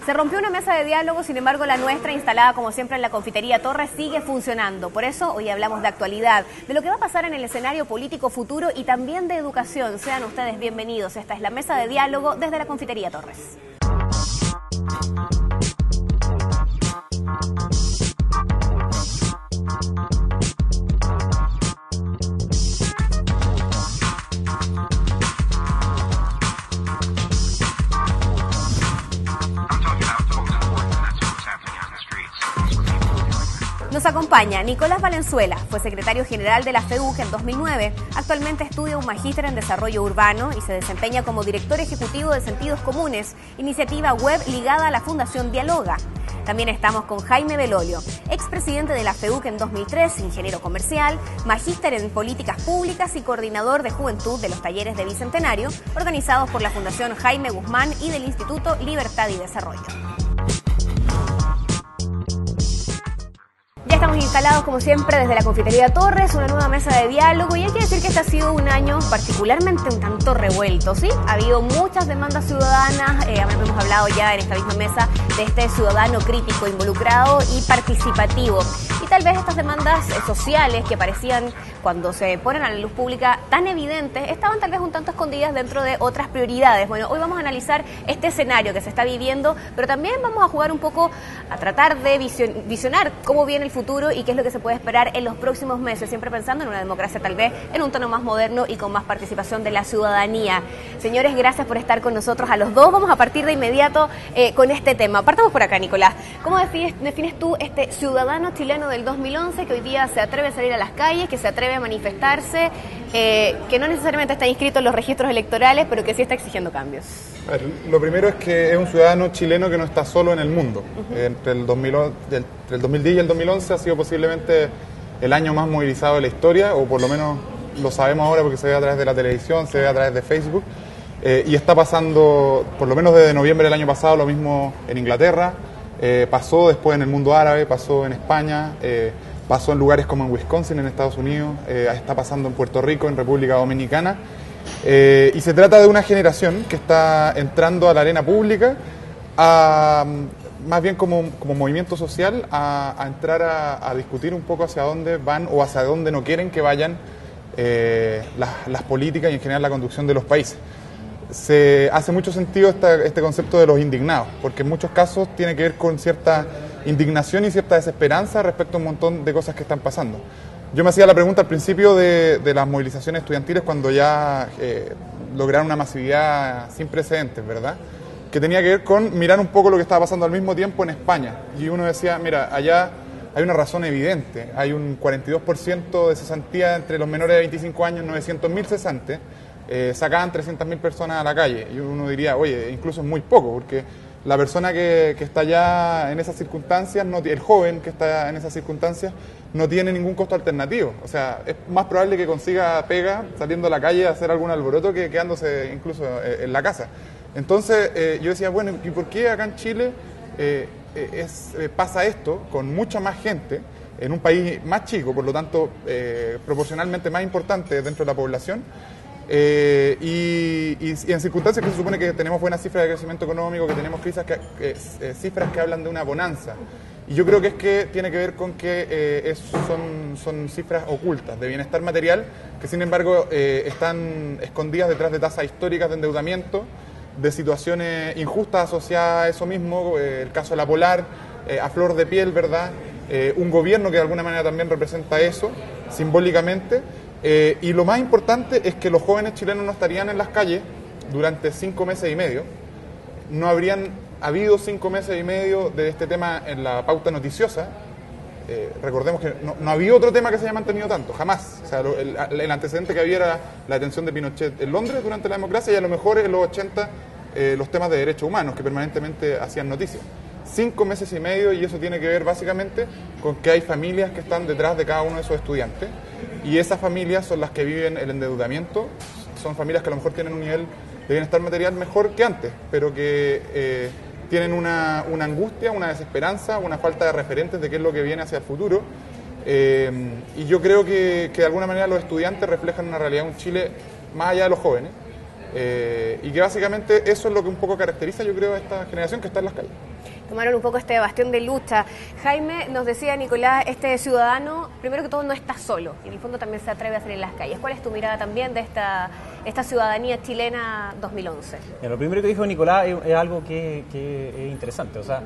Se rompió una mesa de diálogo, sin embargo la nuestra, instalada como siempre en la Confitería Torres, sigue funcionando. Por eso hoy hablamos de actualidad, de lo que va a pasar en el escenario político futuro y también de educación. Sean ustedes bienvenidos. Esta es la mesa de diálogo desde la Confitería Torres. Nos acompaña Nicolás Valenzuela, fue secretario general de la FEUC en 2009. Actualmente estudia un magíster en desarrollo urbano y se desempeña como director ejecutivo de Sentidos Comunes, iniciativa web ligada a la Fundación Dialoga. También estamos con Jaime Belolio, expresidente de la FEUC en 2003, ingeniero comercial, magíster en políticas públicas y coordinador de juventud de los talleres de Bicentenario, organizados por la Fundación Jaime Guzmán y del Instituto Libertad y Desarrollo. Ya estamos instalados, como siempre, desde la Confitería Torres, una nueva mesa de diálogo, y hay que decir que este ha sido un año particularmente un tanto revuelto, ¿sí? Ha habido muchas demandas ciudadanas, hemos hablado ya en esta misma mesa de este ciudadano crítico, involucrado y participativo. Y tal vez estas demandas sociales que parecían, cuando se ponen a la luz pública, tan evidentes, estaban tal vez un tanto escondidas dentro de otras prioridades. Bueno, hoy vamos a analizar este escenario que se está viviendo, pero también vamos a jugar un poco a tratar de visionar cómo viene el futuro y qué es lo que se puede esperar en los próximos meses, siempre pensando en una democracia tal vez en un tono más moderno y con más participación de la ciudadanía. Señores, gracias por estar con nosotros a los dos. Vamos a partir de inmediato con este tema. Partamos por acá, Nicolás. ¿Cómo defines tú este ciudadano chileno del 2011 que hoy día se atreve a salir a las calles, que se atreve a manifestarse, que no necesariamente está inscrito en los registros electorales, pero que sí está exigiendo cambios? A ver, lo primero es que es un ciudadano chileno que no está solo en el mundo. Entre el 2010 y el 2011 ha sido posiblemente el año más movilizado de la historia, o por lo menos lo sabemos ahora porque se ve a través de la televisión, se ve a través de Facebook, y está pasando, por lo menos desde noviembre del año pasado, lo mismo en Inglaterra, pasó después en el mundo árabe, pasó en España, pasó en lugares como en Wisconsin, en Estados Unidos, está pasando en Puerto Rico, en República Dominicana. Y se trata de una generación que está entrando a la arena pública, más bien como movimiento social, a entrar a discutir un poco hacia dónde van o hacia dónde no quieren que vayan las políticas y en general la conducción de los países. Se hace mucho sentido este concepto de los indignados, porque en muchos casos tiene que ver con cierta indignación y cierta desesperanza respecto a un montón de cosas que están pasando. Yo me hacía la pregunta al principio de las movilizaciones estudiantiles cuando ya lograron una masividad sin precedentes, ¿verdad? Que tenía que ver con mirar un poco lo que estaba pasando al mismo tiempo en España. Y uno decía, mira, allá hay una razón evidente. Hay un 42% de cesantía entre los menores de 25 años, 900.000 cesantes. Sacaban 300.000 personas a la calle. Y uno diría, oye, incluso es muy poco, porque la persona que está ya en esas circunstancias, el joven que está en esas circunstancias, no tiene ningún costo alternativo. O sea, es más probable que consiga pega saliendo a la calle a hacer algún alboroto que quedándose incluso en la casa. Entonces yo decía, bueno, ¿y por qué acá en Chile pasa esto con mucha más gente, en un país más chico, por lo tanto proporcionalmente más importante dentro de la población? Y en circunstancias que se supone que tenemos buenas cifras de crecimiento económico, que tenemos cifras que hablan de una bonanza. Y yo creo que tiene que ver con que son cifras ocultas de bienestar material, que sin embargo están escondidas detrás de tasas históricas de endeudamiento, de situaciones injustas asociadas a eso mismo, el caso de la Polar, a flor de piel, ¿verdad? Un gobierno que de alguna manera también representa eso, simbólicamente. Y lo más importante es que los jóvenes chilenos no estarían en las calles durante 5 meses y medio. No habrían habido 5 meses y medio de este tema en la pauta noticiosa. Recordemos que no había otro tema que se haya mantenido tanto, jamás. O sea, el antecedente que había era la detención de Pinochet en Londres durante la democracia, y a lo mejor en los 80 los temas de derechos humanos que permanentemente hacían noticias. 5 meses y medio, y eso tiene que ver básicamente con que hay familias que están detrás de cada uno de esos estudiantes, y esas familias son las que viven el endeudamiento. Son familias que a lo mejor tienen un nivel de bienestar material mejor que antes, pero que tienen una angustia, una desesperanza, una falta de referentes de qué es lo que viene hacia el futuro. Y yo creo que de alguna manera los estudiantes reflejan una realidad en un Chile, más allá de los jóvenes, Y que básicamente eso es lo que un poco caracteriza, yo creo, a esta generación que está en las calles. Tomaron un poco este bastión de lucha. Jaime, nos decía Nicolás, este ciudadano, primero que todo, no está solo, y en el fondo también se atreve a salir en las calles. ¿Cuál es tu mirada también de esta ciudadanía chilena 2011? Lo primero que dijo Nicolás es algo que es interesante. O sea,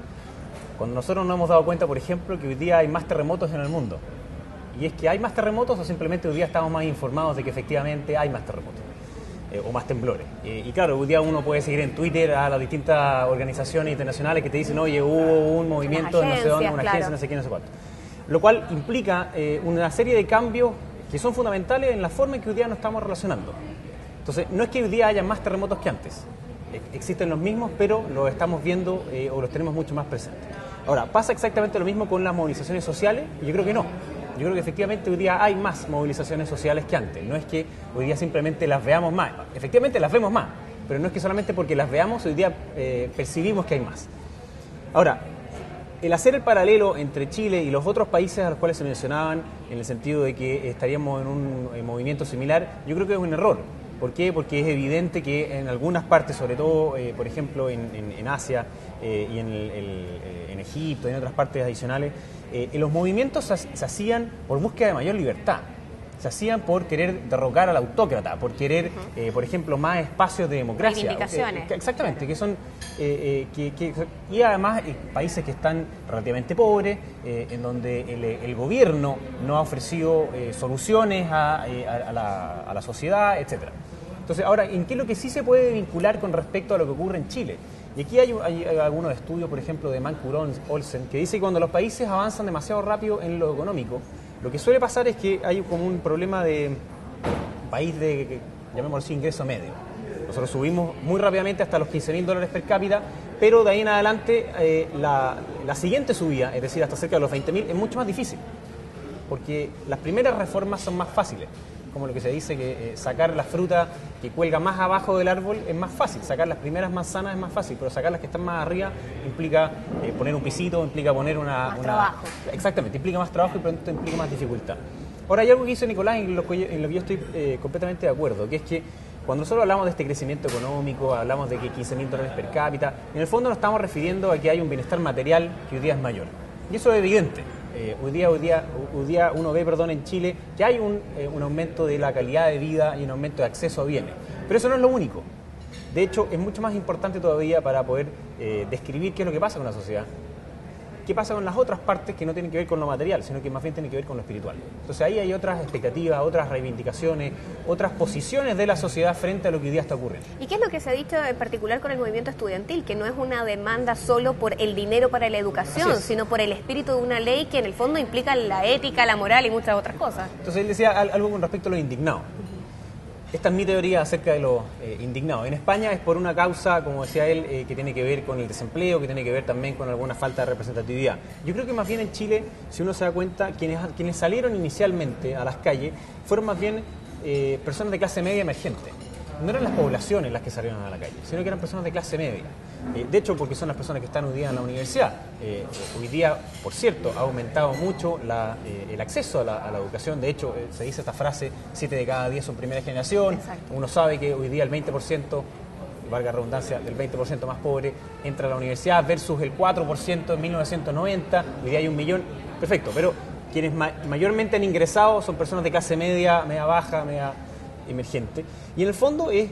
cuando nosotros nos hemos dado cuenta, por ejemplo, que hoy día hay más terremotos en el mundo, y es que hay más terremotos o simplemente hoy día estamos más informados de que efectivamente hay más terremotos. O más temblores. Y claro, hoy día uno puede seguir en Twitter a las distintas organizaciones internacionales que te dicen, oye, hubo un movimiento en no sé dónde, una agencia, no sé qué, no sé cuánto. Lo cual implica una serie de cambios que son fundamentales en la forma en que hoy día nos estamos relacionando. Entonces, no es que hoy día haya más terremotos que antes. Existen los mismos, pero los estamos viendo o los tenemos mucho más presentes. Ahora, ¿pasa exactamente lo mismo con las movilizaciones sociales? Yo creo que no. Yo creo que efectivamente hoy día hay más movilizaciones sociales que antes. No es que hoy día simplemente las veamos más. Efectivamente las vemos más, pero no es que solamente porque las veamos hoy día percibimos que hay más. Ahora, el hacer el paralelo entre Chile y los otros países a los cuales se mencionaban, en el sentido de que estaríamos en un movimiento similar, yo creo que es un error. ¿Por qué? Porque es evidente que en algunas partes, sobre todo, por ejemplo, en Asia y en Egipto y en otras partes adicionales, los movimientos se hacían por búsqueda de mayor libertad. Se hacían por querer derrocar al autócrata, por querer, por ejemplo, más espacios de democracia. Reivindicaciones. Exactamente, que son... y además países que están relativamente pobres, en donde el gobierno no ha ofrecido soluciones a la sociedad, etcétera. Entonces, ahora, ¿en qué es lo que sí se puede vincular con respecto a lo que ocurre en Chile? Y aquí hay algunos estudios, por ejemplo, de Mancur Olsen, que dice que cuando los países avanzan demasiado rápido en lo económico, lo que suele pasar es que hay como un problema de país de, llamémoslo así, ingreso medio. Nosotros subimos muy rápidamente hasta los $15.000 per cápita, pero de ahí en adelante la siguiente subida, es decir, hasta cerca de los 20.000, es mucho más difícil, porque las primeras reformas son más fáciles. Como lo que se dice que sacar la fruta que cuelga más abajo del árbol es más fácil, sacar las primeras manzanas es más fácil, pero sacar las que están más arriba implica poner un pisito, implica poner más trabajo. Exactamente, implica más trabajo y por lo tanto implica más dificultad. Ahora hay algo que dice Nicolás en lo que yo estoy completamente de acuerdo, que es que cuando nosotros hablamos de este crecimiento económico, hablamos de que $15.000 per cápita, en el fondo nos estamos refiriendo a que hay un bienestar material que hoy día es mayor. Y eso es evidente. Hoy día uno ve, en Chile que hay un aumento de la calidad de vida y un aumento de acceso a bienes. Pero eso no es lo único. De hecho, es mucho más importante todavía para poder describir qué es lo que pasa con la sociedad. ¿Qué pasa con las otras partes que no tienen que ver con lo material, sino que más bien tienen que ver con lo espiritual? Entonces ahí hay otras expectativas, otras reivindicaciones, otras posiciones de la sociedad frente a lo que hoy día está ocurriendo. ¿Y qué es lo que se ha dicho en particular con el movimiento estudiantil? Que no es una demanda solo por el dinero para la educación, sino por el espíritu de una ley que en el fondo implica la ética, la moral y muchas otras cosas. Entonces él decía algo con respecto a los indignados. Esta es mi teoría acerca de los indignados. En España es por una causa, como decía él, que tiene que ver con el desempleo, que tiene que ver también con alguna falta de representatividad. Yo creo que más bien en Chile, si uno se da cuenta, quienes salieron inicialmente a las calles fueron más bien personas de clase media emergente. No eran las poblaciones las que salieron a la calle, sino que eran personas de clase media. De hecho, porque son las personas que están hoy día en la universidad. Hoy día, por cierto, ha aumentado mucho el acceso a la educación. De hecho, se dice esta frase, 7 de cada 10 son primera generación. Exacto. Uno sabe que hoy día el 20%, valga la redundancia, del 20% más pobre entra a la universidad versus el 4% en 1990. Hoy día hay 1 millón. Perfecto, pero quienes mayormente han ingresado son personas de clase media, media baja, media emergente. Y en el fondo es,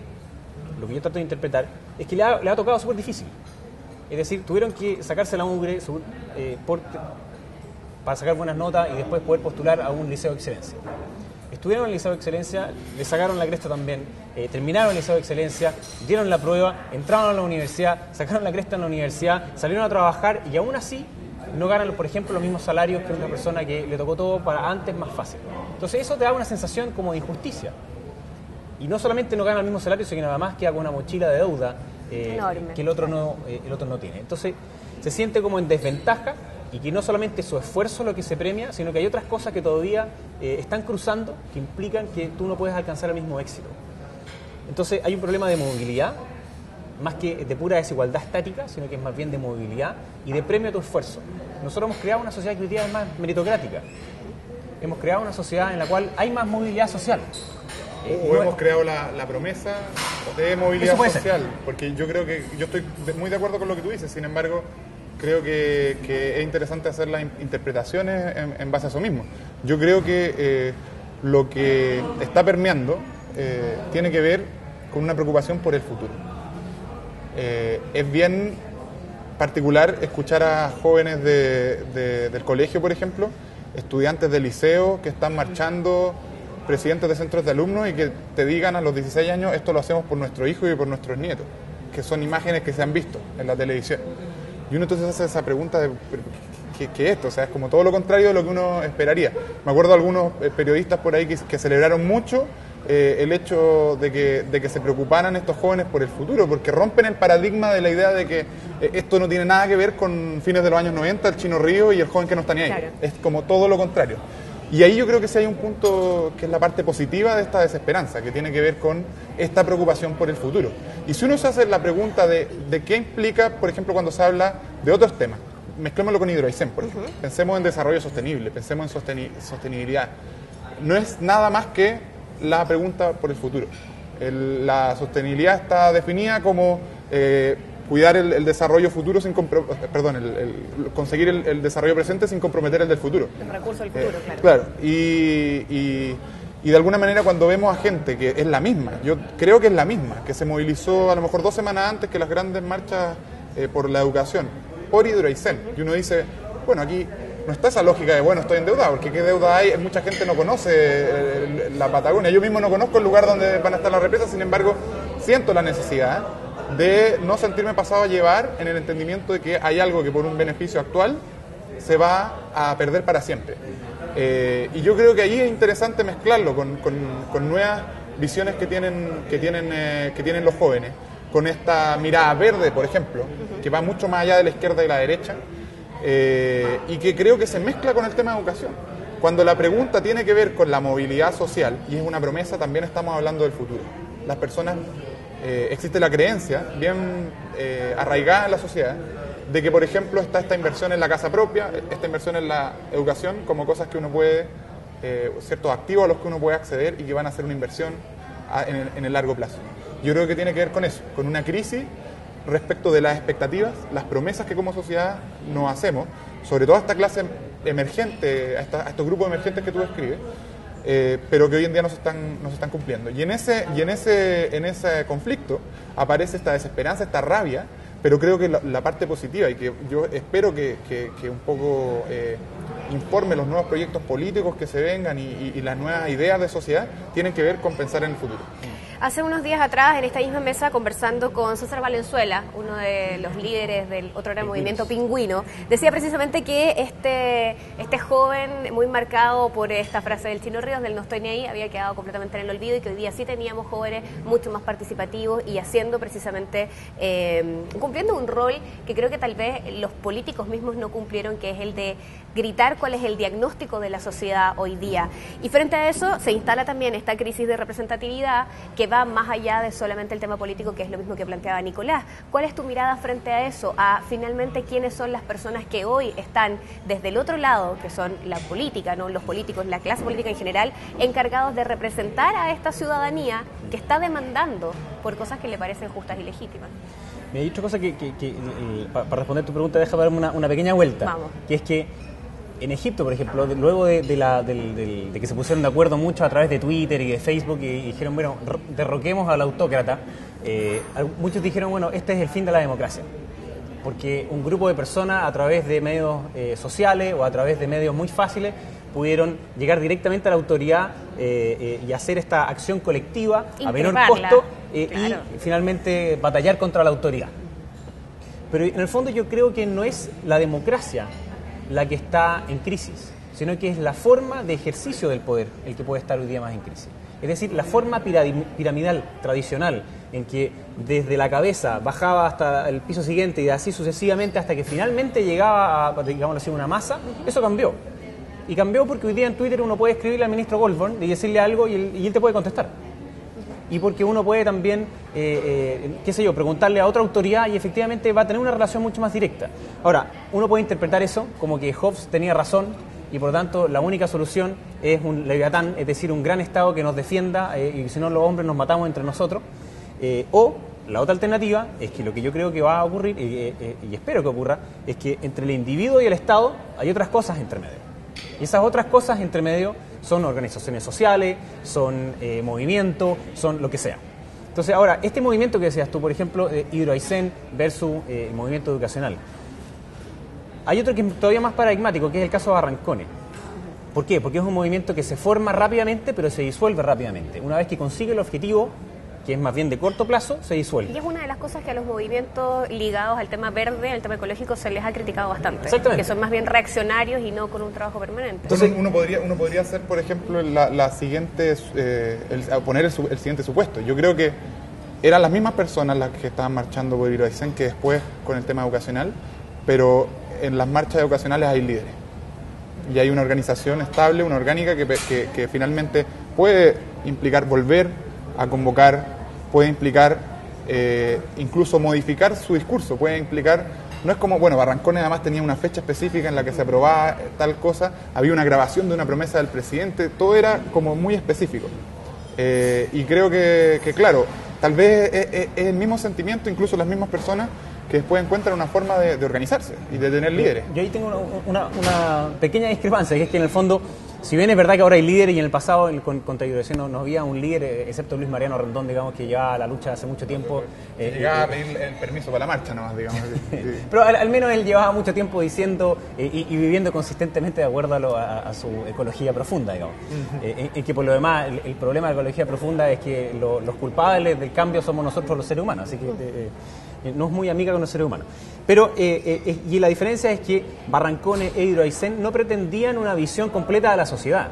lo que yo trato de interpretar, es que le ha tocado súper difícil. Es decir, tuvieron que sacarse la mugre para sacar buenas notas y después poder postular a un liceo de excelencia. Estuvieron en el liceo de excelencia, le sacaron la cresta también, terminaron el liceo de excelencia, dieron la prueba, entraron a la universidad, sacaron la cresta en la universidad, salieron a trabajar y aún así no ganan, por ejemplo, los mismos salarios que una persona que le tocó todo para antes más fácil. Entonces eso te da una sensación como de injusticia. Y no solamente no gana el mismo salario, sino que nada más queda con una mochila de deuda que el otro no tiene. Entonces se siente como en desventaja y que no solamente su esfuerzo es lo que se premia, sino que hay otras cosas que todavía están cruzando que implican que tú no puedes alcanzar el mismo éxito. Entonces hay un problema de movilidad, más que de pura desigualdad estática, sino que es más bien de movilidad y de premio a tu esfuerzo. Nosotros hemos creado una sociedad que hoy día es más meritocrática. Hemos creado una sociedad en la cual hay más movilidad social. O hemos creado la promesa de movilidad social, porque yo creo que yo estoy muy de acuerdo con lo que tú dices, sin embargo, creo que es interesante hacer las interpretaciones en base a eso mismo. Yo creo que lo que está permeando tiene que ver con una preocupación por el futuro. Es bien particular escuchar a jóvenes del colegio, por ejemplo, estudiantes de liceo que están marchando, presidentes de centros de alumnos, y que te digan a los 16 años, esto lo hacemos por nuestro hijo y por nuestros nietos, que son imágenes que se han visto en la televisión. Y uno entonces hace esa pregunta de ¿qué es esto? O sea, es como todo lo contrario de lo que uno esperaría. Me acuerdo de algunos periodistas por ahí que celebraron mucho el hecho de que se preocuparan estos jóvenes por el futuro, porque rompen el paradigma de la idea de que esto no tiene nada que ver con fines de los años 90, el Chino Río y el joven que no está ni ahí. Claro. Es como todo lo contrario. Y ahí yo creo que sí hay un punto que es la parte positiva de esta desesperanza, que tiene que ver con esta preocupación por el futuro. Y si uno se hace la pregunta de qué implica, por ejemplo, cuando se habla de otros temas, mezclémoslo con Hidroaicén, por ejemplo. Pensemos en desarrollo sostenible, pensemos en sostenibilidad. No es nada más que la pregunta por el futuro. La sostenibilidad está definida como cuidar el desarrollo futuro sin conseguir el desarrollo presente sin comprometer el del futuro. El recurso del futuro, claro. Claro, y de alguna manera cuando vemos a gente que es la misma, yo creo que es la misma, que se movilizó a lo mejor 2 semanas antes que las grandes marchas por la educación, por Hidroaicén, y uno dice, bueno, aquí no está esa lógica de, bueno, estoy endeudado, porque qué deuda hay, mucha gente no conoce la Patagonia, yo mismo no conozco el lugar donde van a estar las represas, sin embargo, siento la necesidad de no sentirme pasado a llevar en el entendimiento de que hay algo que por un beneficio actual se va a perder para siempre. Y yo creo que ahí es interesante mezclarlo con nuevas visiones que tienen los jóvenes, con esta mirada verde, por ejemplo, que va mucho más allá de la izquierda y la derecha, y que creo que se mezcla con el tema de educación. Cuando la pregunta tiene que ver con la movilidad social, y es una promesa, también estamos hablando del futuro. Las personas, existe la creencia, bien arraigada en la sociedad, de que, por ejemplo, está esta inversión en la casa propia, esta inversión en la educación, como cosas que uno puede, ciertos activos a los que uno puede acceder y que van a ser una inversión en el largo plazo. Yo creo que tiene que ver con eso, con una crisis respecto de las expectativas, las promesas que como sociedad nos hacemos, sobre todo a esta clase emergente, a estos grupos emergentes que tú describes, pero que hoy en día no se están cumpliendo. Y en ese conflicto aparece esta desesperanza, esta rabia, pero creo que la parte positiva, y que yo espero que un poco informe los nuevos proyectos políticos que se vengan y las nuevas ideas de sociedad, tienen que ver con pensar en el futuro. Hace unos días atrás, en esta misma mesa, conversando con César Valenzuela, uno de los líderes del otro gran movimiento Pingüino, decía precisamente que este joven, muy marcado por esta frase del Chino Ríos, del no estoy ni ahí, había quedado completamente en el olvido, y que hoy día sí teníamos jóvenes mucho más participativos y haciendo precisamente, cumpliendo un rol que creo que tal vez los políticos mismos no cumplieron, que es el de gritar cuál es el diagnóstico de la sociedad hoy día. Y frente a eso se instala también esta crisis de representatividad que va más allá de solamente el tema político, que es lo mismo que planteaba Nicolás. ¿Cuál es tu mirada frente a eso? A finalmente quiénes son las personas que hoy están desde el otro lado, que son la política, ¿no? Los políticos, la clase política en general, encargados de representar a esta ciudadanía que está demandando por cosas que le parecen justas y legítimas. Me he dicho cosas para responder tu pregunta, déjame darme una pequeña vuelta. Vamos. Que es que en Egipto, por ejemplo, luego de que se pusieron de acuerdo mucho a través de Twitter y de Facebook y dijeron, bueno, derroquemos al autócrata, muchos dijeron, bueno, este es el fin de la democracia. Porque un grupo de personas a través de medios sociales o a través de medios muy fáciles pudieron llegar directamente a la autoridad y hacer esta acción colectiva a menor costo claro. Y finalmente batallar contra la autoridad. Pero en el fondo yo creo que no es la democracia la que está en crisis, sino que es la forma de ejercicio del poder el que puede estar hoy día más en crisis. Es decir, la forma piramidal tradicional en que desde la cabeza bajaba hasta el piso siguiente y así sucesivamente hasta que finalmente llegaba a, digamos así, una masa, eso cambió. Y cambió porque hoy día en Twitter uno puede escribirle al ministro Goldborn y decirle algo y él te puede contestar. Y porque uno puede también, preguntarle a otra autoridad y efectivamente va a tener una relación mucho más directa. Ahora, uno puede interpretar eso como que Hobbes tenía razón y por lo tanto la única solución es un leviatán, es decir, un gran Estado que nos defienda y si no los hombres nos matamos entre nosotros. O la otra alternativa es que lo que yo creo que va a ocurrir, y espero que ocurra, es que entre el individuo y el Estado hay otras cosas entre medio. Y esas otras cosas entre medio son organizaciones sociales, son movimientos, son lo que sea. Entonces, ahora, este movimiento que decías tú, por ejemplo, Hydro Aysén versus el movimiento educacional. Hay otro que es todavía más paradigmático, que es el caso de Barrancones. ¿Por qué? Porque es un movimiento que se forma rápidamente, pero se disuelve rápidamente. Una vez que consigue el objetivo, que es más bien de corto plazo, se disuelve. Y es una de las cosas que a los movimientos ligados al tema verde, al tema ecológico, se les ha criticado bastante. Exactamente. Que son más bien reaccionarios y no con un trabajo permanente. Entonces uno podría hacer, por ejemplo, la siguiente, poner el siguiente supuesto. Yo creo que eran las mismas personas las que estaban marchando por Hydro Aysén que después con el tema educacional, pero en las marchas educacionales hay líderes. Y hay una organización estable, una orgánica que finalmente puede implicar volver a convocar, puede implicar incluso modificar su discurso, puede implicar, no es como, bueno, Barrancones además tenía una fecha específica en la que se aprobaba tal cosa, había una grabación de una promesa del presidente, todo era como muy específico. Y creo que claro, tal vez es el mismo sentimiento, incluso las mismas personas que después encuentran una forma de organizarse y de tener líderes. Yo ahí tengo una pequeña discrepancia, que es que en el fondo, si bien es verdad que ahora hay líderes y en el pasado contra Hydro Aysén no había un líder, excepto Luis Mariano Rendón, digamos, que llevaba la lucha hace mucho tiempo. Llegaba a pedir el permiso para la marcha nomás, digamos. Sí. Pero al menos él llevaba mucho tiempo diciendo y viviendo consistentemente de acuerdo a su ecología profunda, digamos. En que por lo demás, el problema de la ecología profunda es que los culpables del cambio somos nosotros los seres humanos, así que no es muy amiga con los seres humanos. Pero, y la diferencia es que Barrancones e Hydro Aysén no pretendían una visión completa de la sociedad.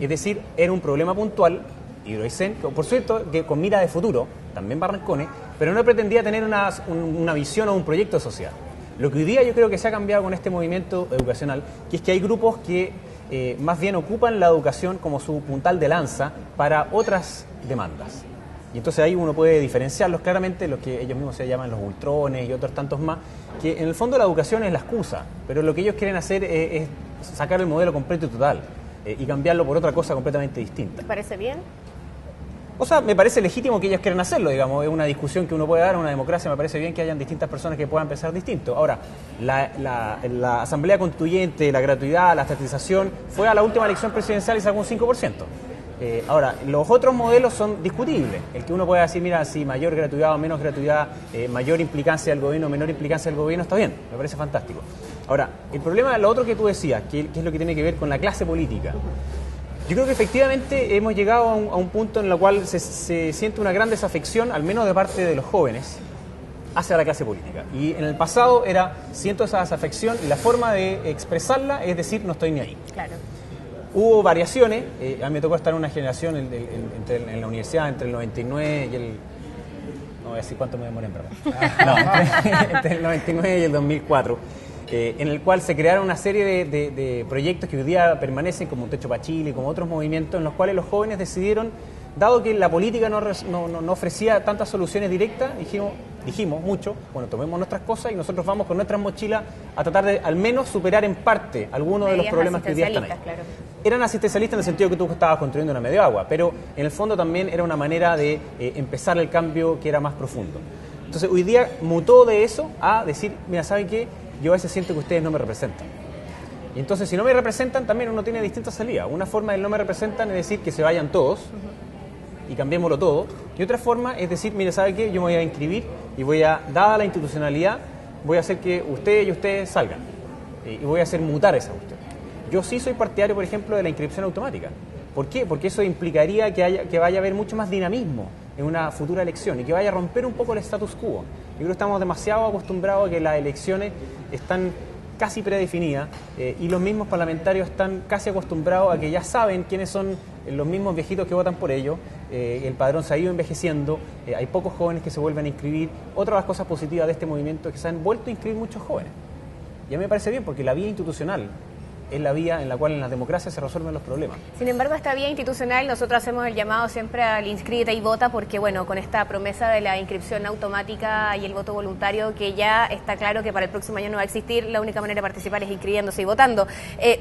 Es decir, era un problema puntual, Hydro Aysén, por cierto, que con mira de futuro, también Barrancones, pero no pretendía tener una visión o un proyecto de sociedad. Lo que hoy día yo creo que se ha cambiado con este movimiento educacional, que es que hay grupos que más bien ocupan la educación como su puntal de lanza para otras demandas. Y entonces ahí uno puede diferenciarlos claramente, los que ellos mismos se llaman los ultrones y otros tantos más, que en el fondo la educación es la excusa, pero lo que ellos quieren hacer es sacar el modelo completo y total y cambiarlo por otra cosa completamente distinta. ¿Te parece bien? O sea, me parece legítimo que ellos quieran hacerlo, digamos, es una discusión que uno puede dar, una democracia, me parece bien que hayan distintas personas que puedan pensar distinto. Ahora, la Asamblea Constituyente, la gratuidad, la estatización, fue a la última elección presidencial y sacó un 5%. Ahora, los otros modelos son discutibles. El que uno pueda decir, mira, si mayor gratuidad o menos gratuidad, mayor implicancia del gobierno o menor implicancia del gobierno, está bien, me parece fantástico. Ahora, el problema, lo otro que tú decías, que es lo que tiene que ver con la clase política. Yo creo que efectivamente hemos llegado a un punto en el cual se siente una gran desafección, al menos de parte de los jóvenes, hacia la clase política. Y en el pasado siento esa desafección y la forma de expresarla es decir, no estoy ni ahí. Claro. Hubo variaciones, a mí me tocó estar en una generación en la universidad entre el 99 y el... No voy a decir cuánto me demoré en verdad. Entre el 99 y el 2004, en el cual se crearon una serie de proyectos que hoy día permanecen, como Techo para Chile, como otros movimientos, en los cuales los jóvenes decidieron, dado que la política no ofrecía tantas soluciones directas, dijimos mucho, bueno, tomemos nuestras cosas y nosotros vamos con nuestras mochilas a tratar de al menos superar en parte algunos de los problemas que hoy día están ahí. Claro. Eran asistencialistas en el sentido que tú estabas construyendo una media agua, pero en el fondo también era una manera de empezar el cambio que era más profundo. Entonces hoy día mutó de eso a decir, mira, ¿saben qué? Yo a veces siento que ustedes no me representan. Y entonces si no me representan también uno tiene distintas salidas. Una forma de no me representan es decir que se vayan todos y cambiémoslo todo. Y otra forma es decir, mire, ¿sabe qué? Yo me voy a inscribir y dada la institucionalidad, voy a hacer que ustedes salgan. Y voy a hacer mutar esa cuestión. Yo sí soy partidario, por ejemplo, de la inscripción automática. ¿Por qué? Porque eso implicaría que vaya a haber mucho más dinamismo en una futura elección y que vaya a romper un poco el status quo. Yo creo que estamos demasiado acostumbrados a que las elecciones están casi predefinidas y los mismos parlamentarios están casi acostumbrados a que ya saben quiénes son los mismos viejitos que votan por ellos, el padrón se ha ido envejeciendo, hay pocos jóvenes que se vuelven a inscribir. Otra de las cosas positivas de este movimiento es que se han vuelto a inscribir muchos jóvenes. Y a mí me parece bien porque la vía institucional es la vía en la cual en las democracias se resuelven los problemas. Sin embargo, esta vía institucional, nosotros hacemos el llamado siempre al inscríbete y vota, porque bueno, con esta promesa de la inscripción automática y el voto voluntario, que ya está claro que para el próximo año no va a existir, la única manera de participar es inscribiéndose y votando.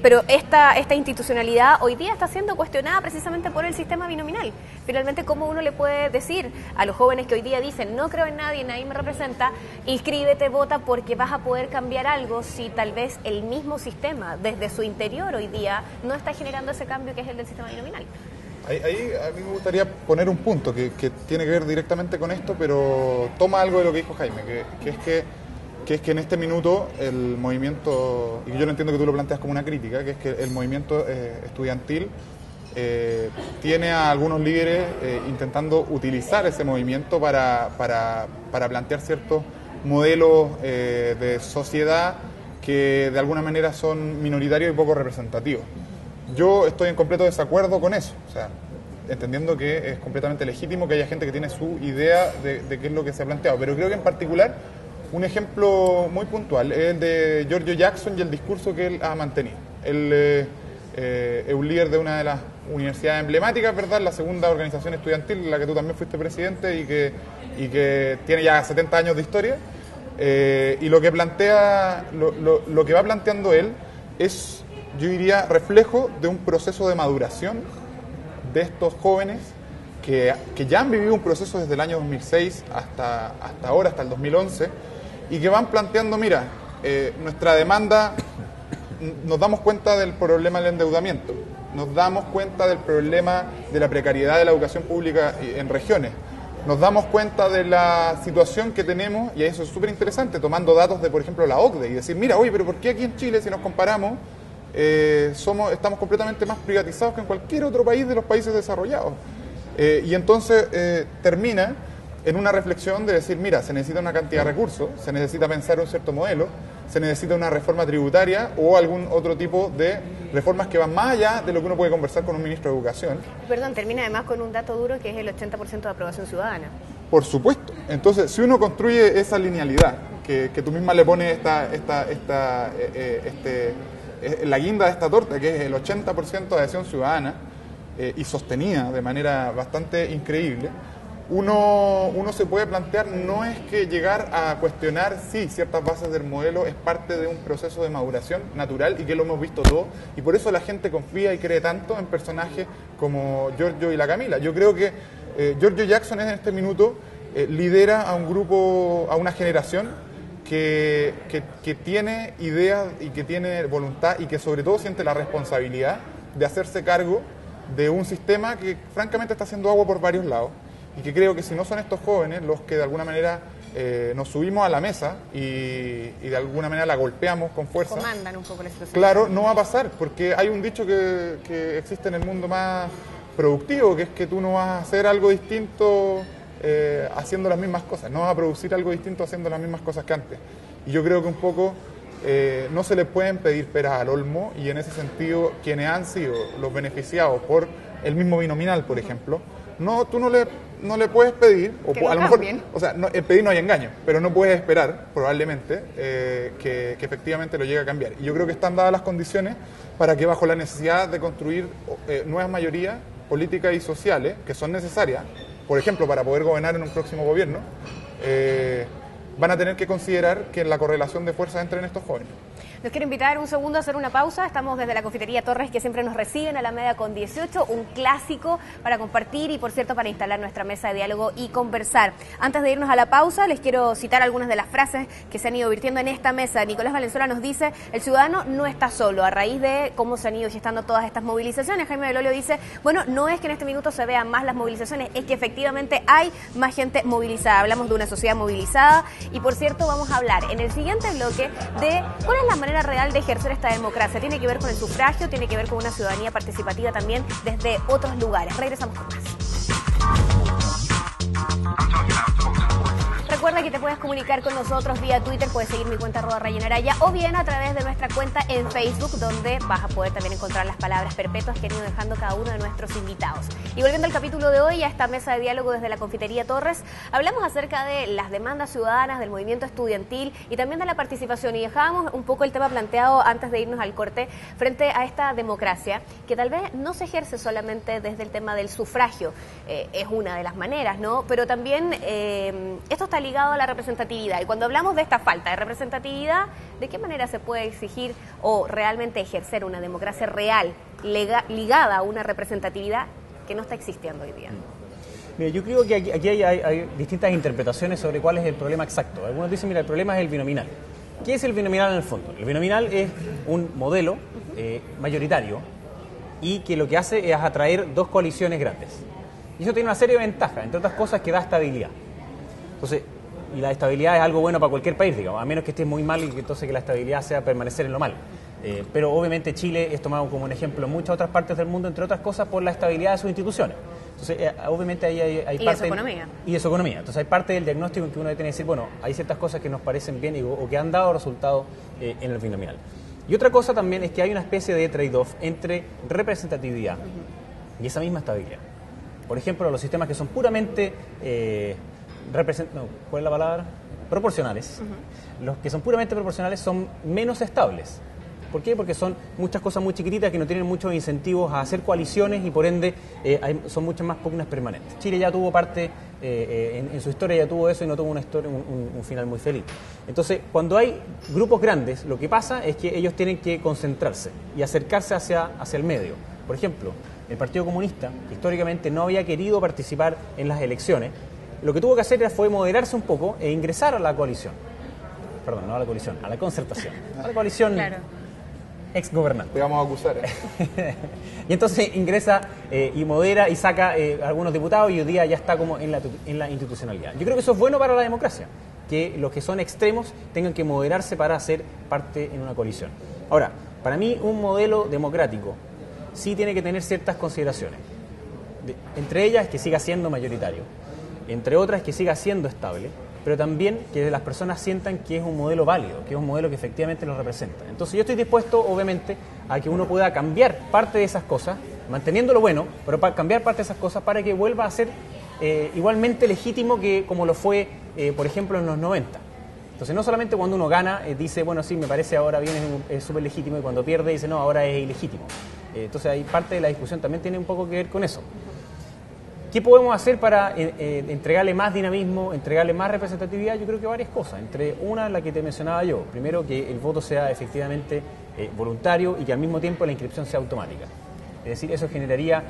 Pero esta institucionalidad hoy día está siendo cuestionada precisamente por el sistema binominal. Finalmente, ¿cómo uno le puede decir a los jóvenes que hoy día dicen no creo en nadie, nadie me representa, inscríbete, vota porque vas a poder cambiar algo, si tal vez el mismo sistema desde su interior hoy día no está generando ese cambio que es el del sistema binominal? Ahí a mí me gustaría poner un punto que tiene que ver directamente con esto, pero toma algo de lo que dijo Jaime, que es que en este minuto el movimiento, y yo no entiendo que tú lo planteas como una crítica, que es que el movimiento estudiantil tiene a algunos líderes intentando utilizar ese movimiento para plantear ciertos modelos de sociedad que de alguna manera son minoritarios y poco representativos. Yo estoy en completo desacuerdo con eso, o sea, entendiendo que es completamente legítimo que haya gente que tiene su idea de qué es lo que se ha planteado, pero creo que en particular un ejemplo muy puntual es el de Giorgio Jackson y el discurso que él ha mantenido. Él es un líder de una de las universidades emblemáticas, ¿verdad? La segunda organización estudiantil, en la que tú también fuiste presidente y que tiene ya 70 años de historia. Y lo que plantea, lo que va planteando él es, yo diría, reflejo de un proceso de maduración de estos jóvenes que ya han vivido un proceso desde el año 2006 hasta ahora, hasta el 2011, y que van planteando, mira, nuestra demanda, nos damos cuenta del problema del endeudamiento, nos damos cuenta del problema de la precariedad de la educación pública en regiones, nos damos cuenta de la situación que tenemos, y eso es súper interesante, tomando datos de, por ejemplo, la OCDE, y decir, mira, oye, pero ¿por qué aquí en Chile, si nos comparamos, estamos completamente más privatizados que en cualquier otro país de los países desarrollados? Y entonces termina en una reflexión de decir, mira, se necesita una cantidad de recursos, se necesita pensar un cierto modelo, se necesita una reforma tributaria o algún otro tipo de reformas que van más allá de lo que uno puede conversar con un ministro de Educación. Perdón, termina además con un dato duro que es el 80% de aprobación ciudadana. Por supuesto. Entonces, si uno construye esa linealidad, que tú misma le pones la guinda de esta torta, que es el 80% de adhesión ciudadana y sostenida de manera bastante increíble, uno se puede plantear, no es que llegar a cuestionar si ciertas bases del modelo es parte de un proceso de maduración natural y que lo hemos visto todo, y por eso la gente confía y cree tanto en personajes como Giorgio y la Camila. Yo creo que Giorgio Jackson en este minuto lidera a un grupo, a una generación que tiene ideas y que tiene voluntad y que sobre todo siente la responsabilidad de hacerse cargo de un sistema que francamente está haciendo agua por varios lados, y que creo que si no son estos jóvenes los que de alguna manera nos subimos a la mesa y de alguna manera la golpeamos con fuerza, comandan un poco la situación. Claro, no va a pasar, porque hay un dicho que existe en el mundo más productivo, que es que tú no vas a hacer algo distinto haciendo las mismas cosas, no vas a producir algo distinto haciendo las mismas cosas que antes. Y yo creo que un poco no se les pueden pedir peras al olmo, y en ese sentido quienes han sido los beneficiados por el mismo binominal, por ejemplo, tú no le puedes pedir, o a lo mejor, o sea, pedir no hay engaño, pero no puedes esperar, probablemente, que efectivamente lo llegue a cambiar. Y yo creo que están dadas las condiciones para que, bajo la necesidad de construir nuevas mayorías políticas y sociales, que son necesarias, por ejemplo, para poder gobernar en un próximo gobierno, van a tener que considerar que en la correlación de fuerzas entren estos jóvenes. Los quiero invitar un segundo a hacer una pausa. Estamos desde la Confitería Torres, que siempre nos reciben a la media con 18, un clásico para compartir y, por cierto, para instalar nuestra mesa de diálogo y conversar. Antes de irnos a la pausa, les quiero citar algunas de las frases que se han ido virtiendo en esta mesa. Nicolás Valenzuela nos dice, el ciudadano no está solo. A raíz de cómo se han ido gestando todas estas movilizaciones, Jaime Belolio dice, bueno, no es que en este minuto se vean más las movilizaciones, es que efectivamente hay más gente movilizada. Hablamos de una sociedad movilizada y, por cierto, vamos a hablar en el siguiente bloque de cuál es la manera real de ejercer esta democracia. Tiene que ver con el sufragio, tiene que ver con una ciudadanía participativa también desde otros lugares. Regresamos con más. Recuerda Recuerda que te puedes comunicar con nosotros vía Twitter, puedes seguir mi cuenta @RayenAraya o bien a través de nuestra cuenta en Facebook, donde vas a poder también encontrar las palabras perpetuas que han ido dejando cada uno de nuestros invitados. Y volviendo al capítulo de hoy, a esta mesa de diálogo desde la Confitería Torres, hablamos acerca de las demandas ciudadanas, del movimiento estudiantil y también de la participación, y dejábamos un poco el tema planteado antes de irnos al corte frente a esta democracia que tal vez no se ejerce solamente desde el tema del sufragio, es una de las maneras, ¿no? Pero también esto está ligado a la representatividad, y cuando hablamos de esta falta de representatividad, ¿de qué manera se puede exigir o realmente ejercer una democracia real ligada a una representatividad que no está existiendo hoy día? Mira, yo creo que aquí hay distintas interpretaciones sobre cuál es el problema exacto. Algunos dicen, mira, el problema es el binominal. ¿Qué es el binominal en el fondo? El binominal es un modelo mayoritario y que lo que hace es atraer dos coaliciones grandes. Y eso tiene una serie de ventajas, entre otras cosas que da estabilidad. Entonces, y la estabilidad es algo bueno para cualquier país, digamos, a menos que esté muy mal y que entonces que la estabilidad sea permanecer en lo mal. Pero obviamente Chile es tomado como un ejemplo en muchas otras partes del mundo, entre otras cosas por la estabilidad de sus instituciones. Entonces, obviamente ahí hay parte... Y de su economía. Y de su economía. Entonces hay parte del diagnóstico en que uno tiene que decir, bueno, hay ciertas cosas que nos parecen bien o que han dado resultados en el binominal. Y otra cosa también es que hay una especie de trade-off entre representatividad y esa misma estabilidad. Por ejemplo, los sistemas que son puramente... ¿cuál es la palabra? Proporcionales. Los que son puramente proporcionales son menos estables. ¿Por qué? Porque son muchas cosas muy chiquititas que no tienen muchos incentivos a hacer coaliciones y por ende son muchas más pugnas permanentes. Chile ya tuvo parte, en su historia ya tuvo eso y no tuvo un final muy feliz. Entonces, cuando hay grupos grandes, lo que pasa es que ellos tienen que concentrarse y acercarse hacia el medio. Por ejemplo, el Partido Comunista, que históricamente no había querido participar en las elecciones, lo que tuvo que hacer fue moderarse un poco e ingresar a la coalición. Perdón, no a la coalición, a la concertación. A la coalición ex gobernante. Te vamos a acusar. Y entonces ingresa y modera y saca algunos diputados y hoy día ya está como en la institucionalidad. Yo creo que eso es bueno para la democracia, que los que son extremos tengan que moderarse para ser parte en una coalición. Ahora, para mí un modelo democrático sí tiene que tener ciertas consideraciones. Entre ellas que siga siendo mayoritario, entre otras que siga siendo estable, pero también que las personas sientan que es un modelo válido, que es un modelo que efectivamente los representa. Entonces yo estoy dispuesto, obviamente, a que uno pueda cambiar parte de esas cosas, manteniendo lo bueno, pero para cambiar parte de esas cosas para que vuelva a ser igualmente legítimo que como lo fue, por ejemplo, en los 90. Entonces no solamente cuando uno gana dice, bueno, sí, me parece ahora bien, es súper legítimo, y cuando pierde dice, no, ahora es ilegítimo. Entonces ahí parte de la discusión también tiene un poco que ver con eso. ¿Qué podemos hacer para entregarle más dinamismo, entregarle más representatividad? Yo creo que varias cosas. Entre una, la que te mencionaba yo. Primero, que el voto sea efectivamente voluntario y que al mismo tiempo la inscripción sea automática. Es decir, eso generaría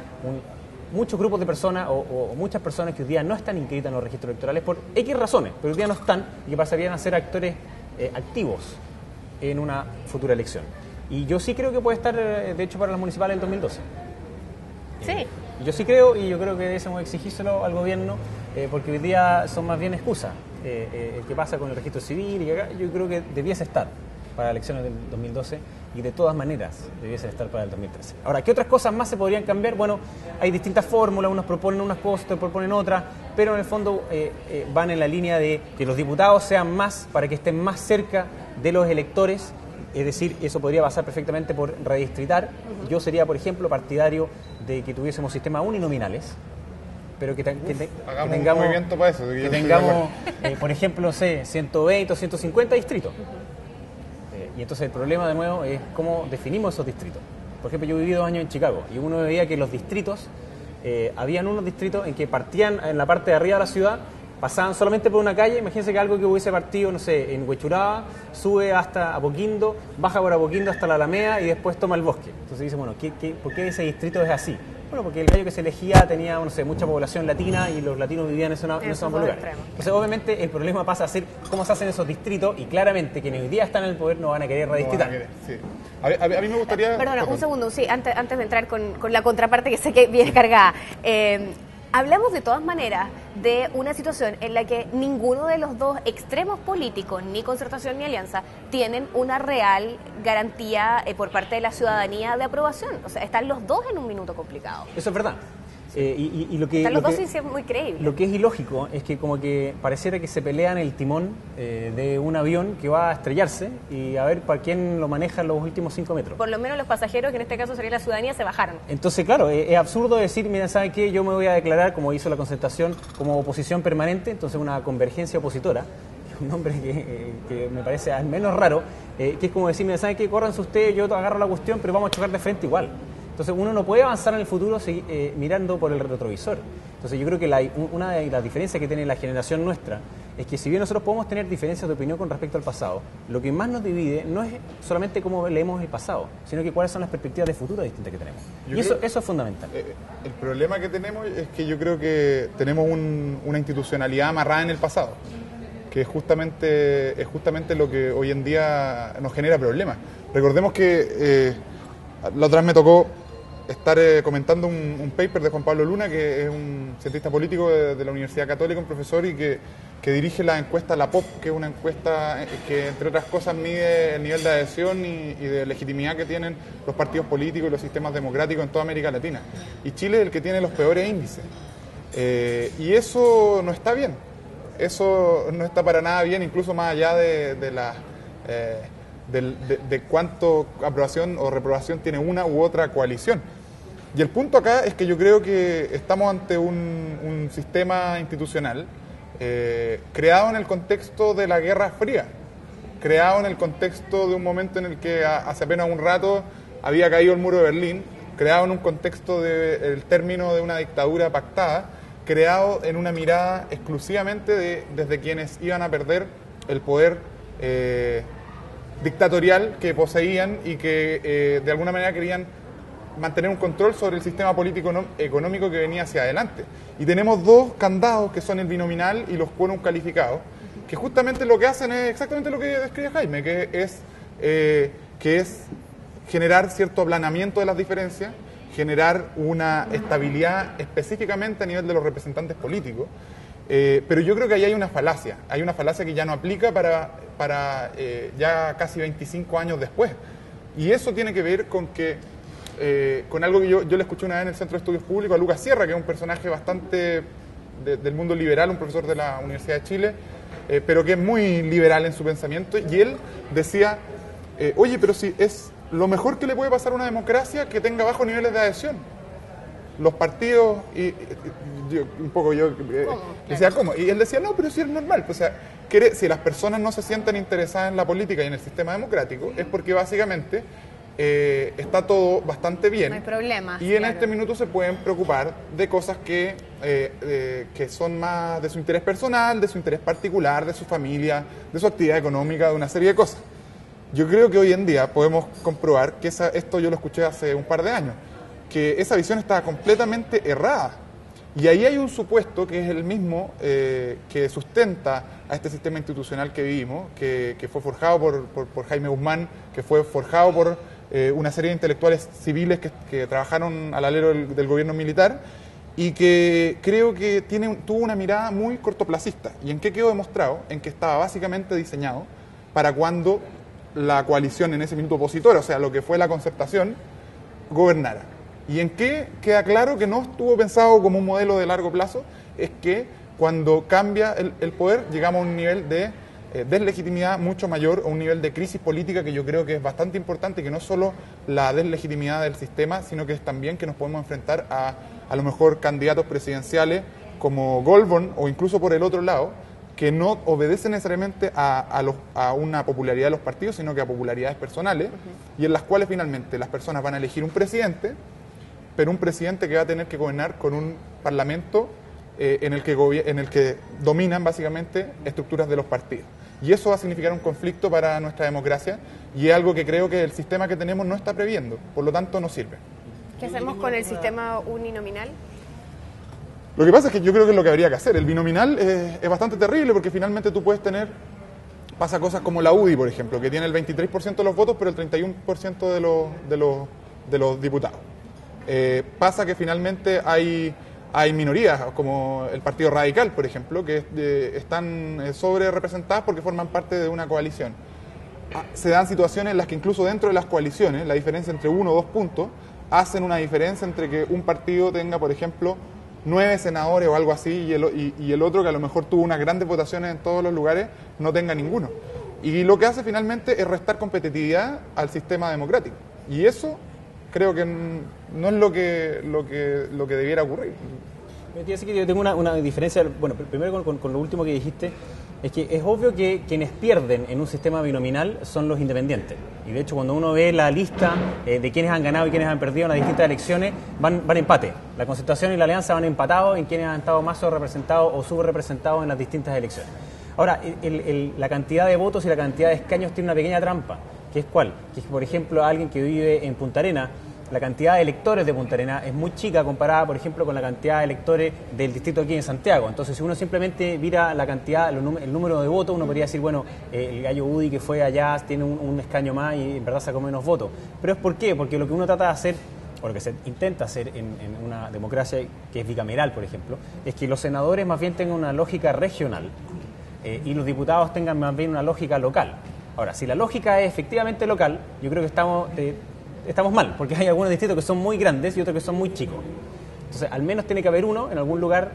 muchos grupos de personas o muchas personas que hoy día no están inscritas en los registros electorales por X razones, pero hoy día no están y que pasarían a ser actores activos en una futura elección. Y yo sí creo que puede estar, de hecho, para las municipales del 2012. Sí. Yo sí creo, y yo creo que debemos exigírselo al gobierno, porque hoy día son más bien excusas. El que pasa con el registro civil, y acá, yo creo que debiese estar para las elecciones del 2012 y de todas maneras debiese estar para el 2013. Ahora, ¿qué otras cosas más se podrían cambiar? Bueno, hay distintas fórmulas, unos proponen unas cosas, otros proponen otras, pero en el fondo van en la línea de que los diputados sean más, para que estén más cerca de los electores. Es decir, eso podría pasar perfectamente por redistritar. Yo sería, por ejemplo, partidario de que tuviésemos sistemas uninominales, pero que tengamos un movimiento para eso. Que tengamos, por ejemplo, 120 o 150 distritos. Y entonces el problema, de nuevo, es cómo definimos esos distritos. Por ejemplo, yo viví 2 años en Chicago y uno veía que los distritos, habían unos distritos en que partían en la parte de arriba de la ciudad, pasaban solamente por una calle. Imagínense que algo que hubiese partido, no sé, en Huechuraba, sube hasta Apoquindo, baja por Apoquindo hasta la Alameda y después toma el bosque. Entonces dice, bueno, ¿por qué ese distrito es así? Bueno, porque el gallo que se elegía tenía, no sé, mucha población latina y los latinos vivían en esos lugares. Entonces, obviamente, el problema pasa a ser cómo se hacen esos distritos, y claramente quienes hoy día están en el poder no van a querer redistritar. Sí. A mí me gustaría... Perdona, un segundo, sí, antes de entrar con la contraparte que sé que viene cargada. Hablamos de todas maneras de una situación en la que ninguno de los dos extremos políticos, ni Concertación ni Alianza, tienen una real garantía por parte de la ciudadanía de aprobación. O sea, están los dos en un minuto complicado. Eso es verdad. Y lo que, Están los dos sí es muy creíble. Lo que es ilógico es que como que pareciera que se pelean el timón de un avión que va a estrellarse y a ver para quién lo maneja en los últimos 5 metros. Por lo menos los pasajeros, que en este caso sería la ciudadanía, se bajaron. Entonces, claro, es absurdo decir, mira, ¿saben qué? Yo me voy a declarar, como hizo la concertación, como oposición permanente, entonces una convergencia opositora, un nombre que me parece al menos raro, que es como decir, mira, ¿saben qué? Córranse ustedes, yo agarro la cuestión, pero vamos a chocar de frente igual. Entonces uno no puede avanzar en el futuro mirando por el retrovisor. Entonces yo creo que una de las diferencias que tiene la generación nuestra es que si bien nosotros podemos tener diferencias de opinión con respecto al pasado, lo que más nos divide no es solamente cómo leemos el pasado, sino que cuáles son las perspectivas de futuro distintas que tenemos. Eso es fundamental. El problema que tenemos es que yo creo que tenemos una institucionalidad amarrada en el pasado, que es justamente lo que hoy en día nos genera problemas. Recordemos que la otra vez me tocó estar comentando un paper de Juan Pablo Luna, que es un cientista político de la Universidad Católica, un profesor, y que dirige la encuesta La POP, que es una encuesta que, entre otras cosas, mide el nivel de adhesión y de legitimidad que tienen los partidos políticos y los sistemas democráticos en toda América Latina. Y Chile es el que tiene los peores índices. Y eso no está bien. Eso no está para nada bien, incluso más allá de cuánto aprobación o reprobación tiene una u otra coalición. Y el punto acá es que yo creo que estamos ante un sistema institucional creado en el contexto de la Guerra Fría, creado en el contexto de un momento en el que hace apenas un rato había caído el muro de Berlín, creado en un contexto del término de una dictadura pactada, creado en una mirada exclusivamente desde quienes iban a perder el poder dictatorial que poseían y que de alguna manera querían mantener un control sobre el sistema político económico que venía hacia adelante. Y tenemos dos candados, que son el binominal y los quórum calificados, que justamente lo que hacen es exactamente lo que describe Jaime, que es generar cierto aplanamiento de las diferencias, generar una estabilidad específicamente a nivel de los representantes políticos. Pero yo creo que ahí hay una falacia que ya no aplica para ya casi 25 años después. Y eso tiene que ver con algo que yo le escuché una vez en el Centro de Estudios Públicos a Lucas Sierra, que es un personaje bastante del mundo liberal, un profesor de la Universidad de Chile, pero que es muy liberal en su pensamiento, y él decía, oye, pero si es lo mejor que le puede pasar a una democracia que tenga bajos niveles de adhesión. Los partidos, yo decía, ¿cómo? Y él decía, no, pero si es normal. O sea, si las personas no se sienten interesadas en la política y en el sistema democrático, es porque básicamente está todo bastante bien. No hay problemas. Y en este minuto se pueden preocupar de cosas que son más de su interés personal, de su interés particular, de su familia, de su actividad económica, de una serie de cosas. Yo creo que hoy en día podemos comprobar que esto yo lo escuché hace un par de años, que esa visión estaba completamente errada. Y ahí hay un supuesto que es el mismo que sustenta a este sistema institucional que vivimos, que fue forjado por Jaime Guzmán, que fue forjado por una serie de intelectuales civiles que trabajaron al alero del gobierno militar, y que creo que tuvo una mirada muy cortoplacista. ¿Y en qué quedó demostrado? En que estaba básicamente diseñado para cuando la coalición en ese minuto opositora, o sea, lo que fue la concertación, gobernara. ¿Y en qué queda claro que no estuvo pensado como un modelo de largo plazo? Es que cuando cambia el poder, llegamos a un nivel de deslegitimidad mucho mayor, o un nivel de crisis política que yo creo que es bastante importante, que no es solo la deslegitimidad del sistema, sino que es también que nos podemos enfrentar a lo mejor candidatos presidenciales como Goldborn, o incluso por el otro lado, que no obedecen necesariamente a una popularidad de los partidos, sino que a popularidades personales, y en las cuales finalmente las personas van a elegir un presidente, pero un presidente que va a tener que gobernar con un parlamento en el que dominan básicamente estructuras de los partidos. Y eso va a significar un conflicto para nuestra democracia, y es algo que creo que el sistema que tenemos no está previendo, por lo tanto no sirve. ¿Qué hacemos con el sistema uninominal? Lo que pasa es que yo creo que es lo que habría que hacer. El binominal es bastante terrible, porque finalmente tú puedes pasa cosas como la UDI, por ejemplo, que tiene el 23% de los votos, pero el 31% de los diputados. Pasa que finalmente hay minorías, como el Partido Radical, por ejemplo, que están sobre representadas porque forman parte de una coalición. Se dan situaciones en las que incluso dentro de las coaliciones, la diferencia entre 1 o 2 puntos hacen una diferencia entre que un partido tenga, por ejemplo, 9 senadores o algo así y el otro, que a lo mejor tuvo unas grandes votaciones en todos los lugares, no tenga ninguno. Y lo que hace finalmente es restar competitividad al sistema democrático. Y eso creo que no es lo que debiera ocurrir. Así que yo tengo una diferencia, bueno, primero con lo último que dijiste, es que es obvio que quienes pierden en un sistema binominal son los independientes. Y de hecho, cuando uno ve la lista de quienes han ganado y quienes han perdido en las distintas elecciones, van empate. La Concertación y la Alianza van empatados en quienes han estado más representados o subrepresentados en las distintas elecciones. Ahora, la cantidad de votos y la cantidad de escaños tiene una pequeña trampa, que es ¿cuál? Que es, por ejemplo, alguien que vive en Punta Arenas, la cantidad de electores de Punta Arenas es muy chica comparada, por ejemplo, con la cantidad de electores del distrito aquí en Santiago. Entonces, si uno simplemente mira la cantidad, el número de votos, uno podría decir, bueno, el gallo Udi que fue allá tiene un escaño más y en verdad sacó menos votos. Pero ¿es por qué? Porque lo que uno trata de hacer, o lo que se intenta hacer en una democracia que es bicameral, por ejemplo, es que los senadores más bien tengan una lógica regional y los diputados tengan más bien una lógica local. Ahora, si la lógica es efectivamente local, yo creo que estamos mal, porque hay algunos distritos que son muy grandes y otros que son muy chicos. Entonces, al menos tiene que haber uno en algún lugar,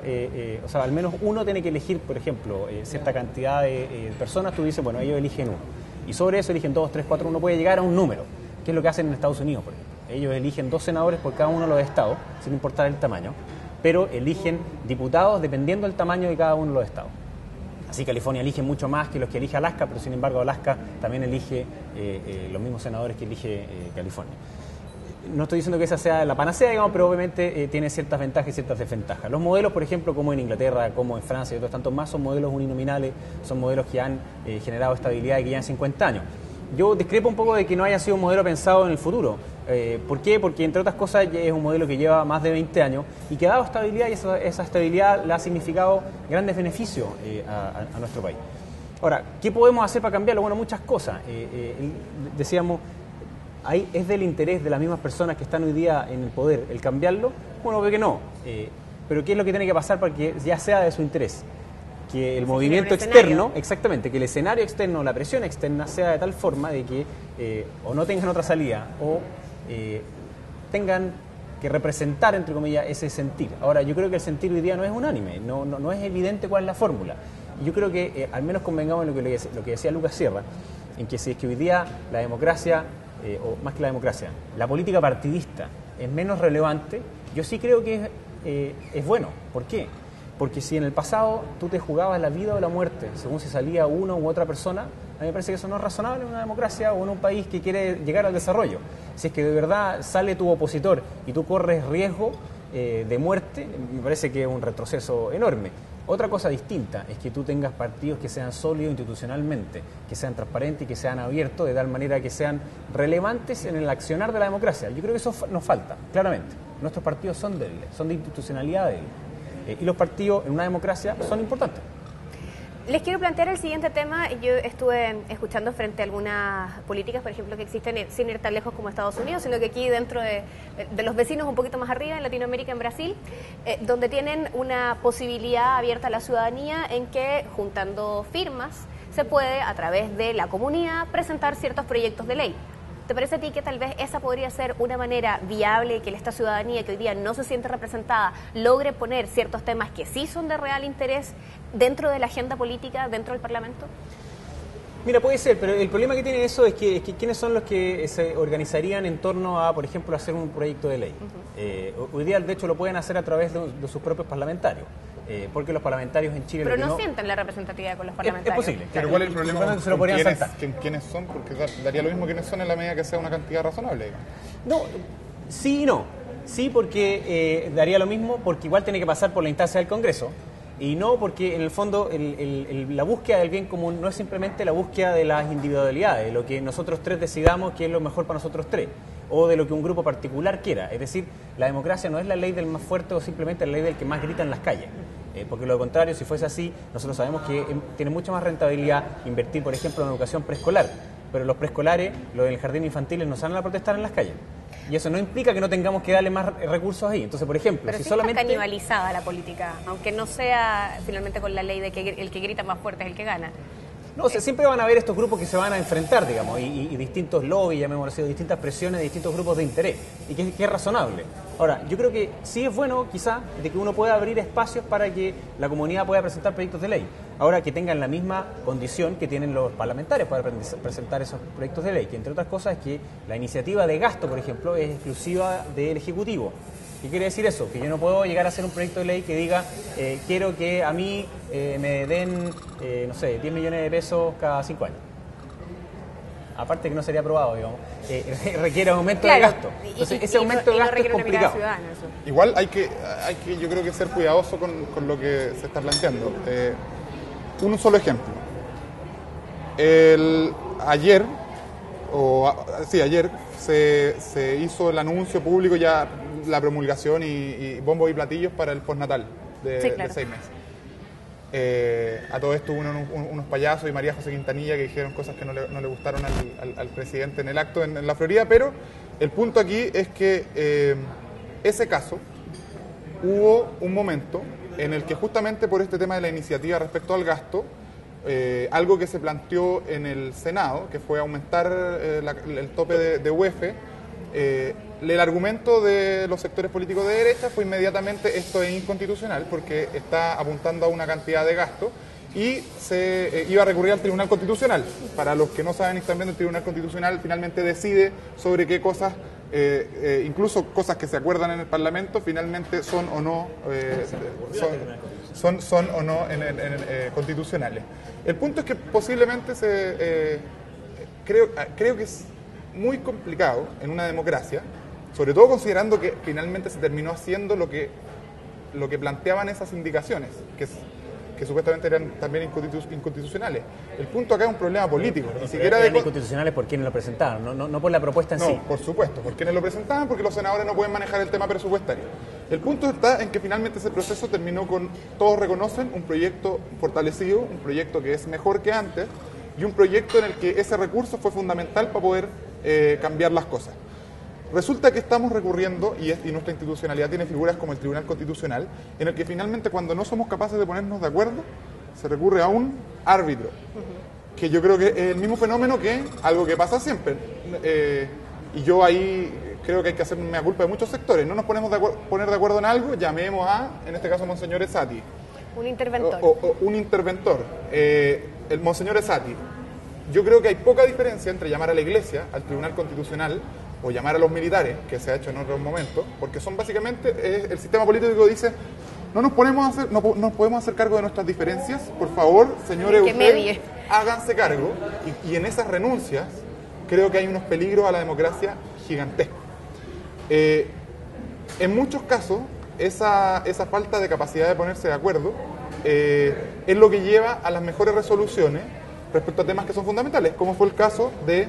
o sea, al menos uno tiene que elegir, por ejemplo, cierta cantidad de personas. Tú dices, bueno, ellos eligen uno. Y sobre eso eligen 2, 3, 4, uno puede llegar a un número, que es lo que hacen en Estados Unidos, por ejemplo. Ellos eligen 2 senadores por cada uno de los estados, sin importar el tamaño, pero eligen diputados dependiendo del tamaño de cada uno de los estados. Así California elige mucho más que los que elige Alaska, pero sin embargo Alaska también elige los mismos senadores que elige California. No estoy diciendo que esa sea la panacea, digamos, pero obviamente tiene ciertas ventajas y ciertas desventajas. Los modelos, por ejemplo, como en Inglaterra, como en Francia y otros tantos más, son modelos uninominales, son modelos que han generado estabilidad y que llevan 50 años. Yo discrepo un poco de que no haya sido un modelo pensado en el futuro. ¿Por qué? Porque, entre otras cosas, es un modelo que lleva más de 20 años y que ha dado estabilidad, y esa estabilidad le ha significado grandes beneficios a nuestro país. Ahora, ¿qué podemos hacer para cambiarlo? Bueno, muchas cosas. Decíamos, ahí es del interés de las mismas personas que están hoy día en el poder el cambiarlo. Bueno, obvio que no. Pero ¿qué es lo que tiene que pasar para que ya sea de su interés? Que el movimiento externo, exactamente, que el escenario externo, la presión externa sea de tal forma de que o no tengan otra salida o tengan que representar, entre comillas, ese sentir. Ahora, yo creo que el sentir hoy día no es unánime, no es evidente cuál es la fórmula. Yo creo que al menos convengamos en lo que decía Lucas Sierra, en que si es que hoy día la democracia, o más que la democracia, la política partidista es menos relevante, yo sí creo que es bueno. ¿Por qué? Porque si en el pasado tú te jugabas la vida o la muerte según si salía una u otra persona, a mí me parece que eso no es razonable en una democracia o en un país que quiere llegar al desarrollo. Si es que de verdad sale tu opositor y tú corres riesgo de muerte, me parece que es un retroceso enorme. Otra cosa distinta es que tú tengas partidos que sean sólidos institucionalmente, que sean transparentes y que sean abiertos de tal manera que sean relevantes en el accionar de la democracia. Yo creo que eso nos falta, claramente. Nuestros partidos son débiles, son de institucionalidad débil. Y los partidos en una democracia son importantes. Les quiero plantear el siguiente tema. Yo estuve escuchando frente a algunas políticas, por ejemplo, que existen sin ir tan lejos como Estados Unidos, sino que aquí dentro de los vecinos un poquito más arriba, en Latinoamérica, en Brasil, donde tienen una posibilidad abierta a la ciudadanía en que, juntando firmas, se puede, a través de la comunidad, presentar ciertos proyectos de ley. ¿Te parece a ti que tal vez esa podría ser una manera viable que esta ciudadanía que hoy día no se siente representada logre poner ciertos temas que sí son de real interés dentro de la agenda política, dentro del Parlamento? Mira, puede ser, pero el problema que tiene eso es que ¿quiénes son los que se organizarían en torno a, por ejemplo, hacer un proyecto de ley? Hoy día, de hecho, lo pueden hacer a través de sus propios parlamentarios. Porque los parlamentarios en Chile... Pero no sienten la representatividad con los parlamentarios. Es posible. Pero ¿cuál es el problema? Se lo podrían saltar. ¿Quiénes son? Porque daría lo mismo quiénes son en la medida que sea una cantidad razonable. No, sí y no. Sí, porque daría lo mismo, porque igual tiene que pasar por la instancia del Congreso. Y no porque, en el fondo, la búsqueda del bien común no es simplemente la búsqueda de las individualidades, de lo que nosotros tres decidamos que es lo mejor para nosotros tres, o de lo que un grupo particular quiera. Es decir, la democracia no es la ley del más fuerte o simplemente la ley del que más grita en las calles. Porque lo contrario, si fuese así, nosotros sabemos que tiene mucha más rentabilidad invertir, por ejemplo, en educación preescolar. Pero los preescolares, los del jardín infantil, nos salen a protestar en las calles. Y eso no implica que no tengamos que darle más recursos ahí. Entonces, por ejemplo, pero si sí solamente... está canibalizada la política, aunque no sea finalmente con la ley de que el que grita más fuerte es el que gana. No, o sea, siempre van a haber estos grupos que se van a enfrentar, digamos, y distintos lobbies, llamémoslo así, distintas presiones, distintos grupos de interés, y que es razonable. Ahora, yo creo que sí es bueno, quizá, de que uno pueda abrir espacios para que la comunidad pueda presentar proyectos de ley. Ahora, que tengan la misma condición que tienen los parlamentarios para presentar esos proyectos de ley, que entre otras cosas es que la iniciativa de gasto, por ejemplo, es exclusiva del Ejecutivo. ¿Qué quiere decir eso? Que yo no puedo llegar a hacer un proyecto de ley que diga quiero que a mí me den, no sé, 10 millones de pesos cada 5 años. Aparte que no sería aprobado, digamos. Requiere aumento de gasto. Entonces, ese aumento de gasto es complicado. Igual hay que, yo creo que ser cuidadoso con lo que se está planteando. Un solo ejemplo. Ayer se hizo el anuncio público, ya la promulgación y bombos y platillos para el postnatal de 6 meses. A todo esto hubo unos payasos y María José Quintanilla que dijeron cosas que no le gustaron al presidente en el acto en la Florida, pero el punto aquí es que ese caso hubo un momento en el que justamente por este tema de la iniciativa respecto al gasto, algo que se planteó en el Senado, que fue aumentar el tope de UEF, el argumento de los sectores políticos de derecha fue inmediatamente esto es inconstitucional porque está apuntando a una cantidad de gasto y se iba a recurrir al Tribunal Constitucional. Para los que no saben también, el Tribunal Constitucional finalmente decide sobre qué cosas, incluso cosas que se acuerdan en el Parlamento, finalmente son o no son o no constitucionales. El punto es que posiblemente creo que es muy complicado en una democracia, sobre todo considerando que finalmente se terminó haciendo lo que planteaban esas indicaciones, que supuestamente eran también inconstitucionales. El punto acá es un problema político. Ni siquiera eran inconstitucionales por quienes lo presentaron, no por la propuesta en sí. No, por supuesto, por quienes lo presentaban, porque los senadores no pueden manejar el tema presupuestario. El punto está en que finalmente ese proceso terminó con, todos reconocen, un proyecto fortalecido, un proyecto que es mejor que antes, y un proyecto en el que ese recurso fue fundamental para poder cambiar las cosas. Resulta que estamos recurriendo, y nuestra institucionalidad tiene figuras como el Tribunal Constitucional, en el que finalmente cuando no somos capaces de ponernos de acuerdo, se recurre a un árbitro, que yo creo que es el mismo fenómeno que algo que pasa siempre. Y yo ahí creo que hay que hacer una culpa de muchos sectores. No nos ponemos poner de acuerdo en algo, llamemos a, en este caso, Monseñor Esati. Un interventor. Un interventor. El Monseñor Esati. Yo creo que hay poca diferencia entre llamar a la Iglesia, al Tribunal Constitucional, o llamar a los militares, que se ha hecho en otros momentos, porque son básicamente, el sistema político dice, no nos podemos hacer cargo de nuestras diferencias, por favor, señores, ustedes háganse cargo, y en esas renuncias creo que hay unos peligros a la democracia gigantescos. En muchos casos, esa falta de capacidad de ponerse de acuerdo es lo que lleva a las mejores resoluciones respecto a temas que son fundamentales, como fue el caso del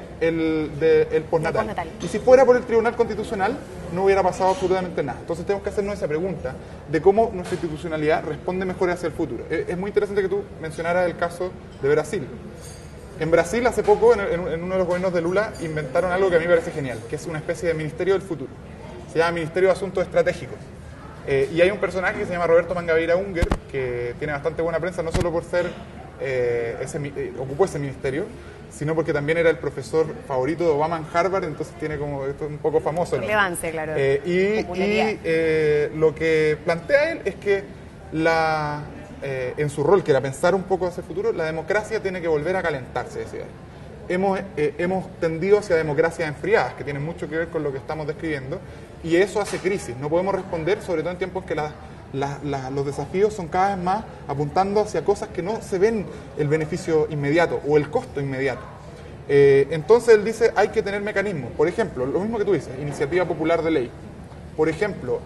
postnatal. Y si fuera por el Tribunal Constitucional, no hubiera pasado absolutamente nada. Entonces tenemos que hacernos esa pregunta de cómo nuestra institucionalidad responde mejor hacia el futuro. Es muy interesante que tú mencionaras el caso de Brasil. En Brasil, hace poco, en uno de los gobiernos de Lula, inventaron algo que a mí me parece genial, que es una especie de Ministerio del Futuro. Se llama Ministerio de Asuntos Estratégicos. Y hay un personaje que se llama Roberto Mangabeira Unger, que tiene bastante buena prensa, no solo por ser ocupó ese ministerio, sino porque también era el profesor favorito de Obama en Harvard, entonces tiene como, esto es un poco famoso, ¿no? Relevancia, claro. Lo que plantea él es que en su rol, que era pensar un poco hacia el futuro, la democracia tiene que volver a calentarse, decía él. Hemos tendido hacia democracias enfriadas, que tienen mucho que ver con lo que estamos describiendo, y eso hace crisis. No podemos responder, sobre todo en tiempos que los desafíos son cada vez más apuntando hacia cosas que no se ven el beneficio inmediato o el costo inmediato. Entonces él dice hay que tener mecanismos. Por ejemplo, lo mismo que tú dices, iniciativa popular de ley. Por ejemplo,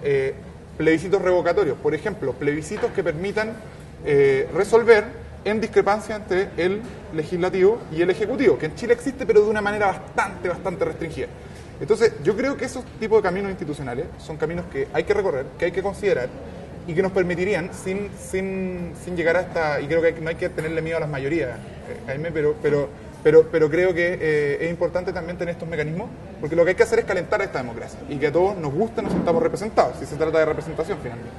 plebiscitos revocatorios. Por ejemplo, plebiscitos que permitan resolver en discrepancia entre el legislativo y el ejecutivo, que en Chile existe pero de una manera bastante restringida. Entonces yo creo que esos tipos de caminos institucionales son caminos que hay que recorrer, que hay que considerar y que nos permitirían, sin llegar hasta, y creo que no hay que tenerle miedo a las mayorías, Jaime, pero pero creo que es importante también tener estos mecanismos, porque lo que hay que hacer es calentar esta democracia y que a todos nos gusta, nos sintamos representados, si se trata de representación finalmente.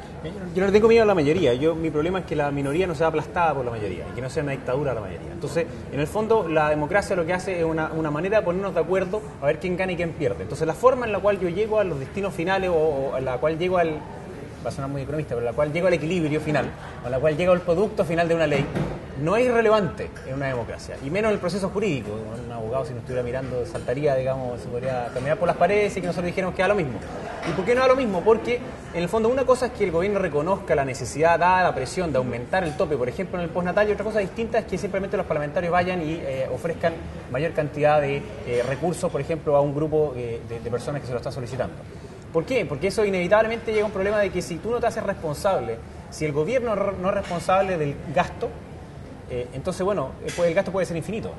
Yo no le tengo miedo a la mayoría. Mi problema es que la minoría no sea aplastada por la mayoría y que no sea una dictadura a la mayoría. Entonces, en el fondo, la democracia lo que hace es una manera de ponernos de acuerdo a ver quién gana y quién pierde. Entonces, la forma en la cual yo llego a los destinos finales o en la cual llego al... va a sonar muy economista, pero la cual llego al equilibrio final, o la cual llego al producto final de una ley, no es irrelevante en una democracia, y menos en el proceso jurídico. Un abogado, si no estuviera mirando, saltaría, digamos, se podría caminar por las paredes y que nosotros dijéramos que da lo mismo. ¿Y por qué no da lo mismo? Porque, en el fondo, una cosa es que el gobierno reconozca la necesidad, dada la presión, de aumentar el tope, por ejemplo, en el postnatal, y otra cosa distinta es que simplemente los parlamentarios vayan y ofrezcan mayor cantidad de recursos, por ejemplo, a un grupo de personas que se lo están solicitando. ¿Por qué? Porque eso inevitablemente llega a un problema de que si tú no te haces responsable, si el gobierno no es responsable del gasto, entonces, bueno, el gasto puede ser infinito.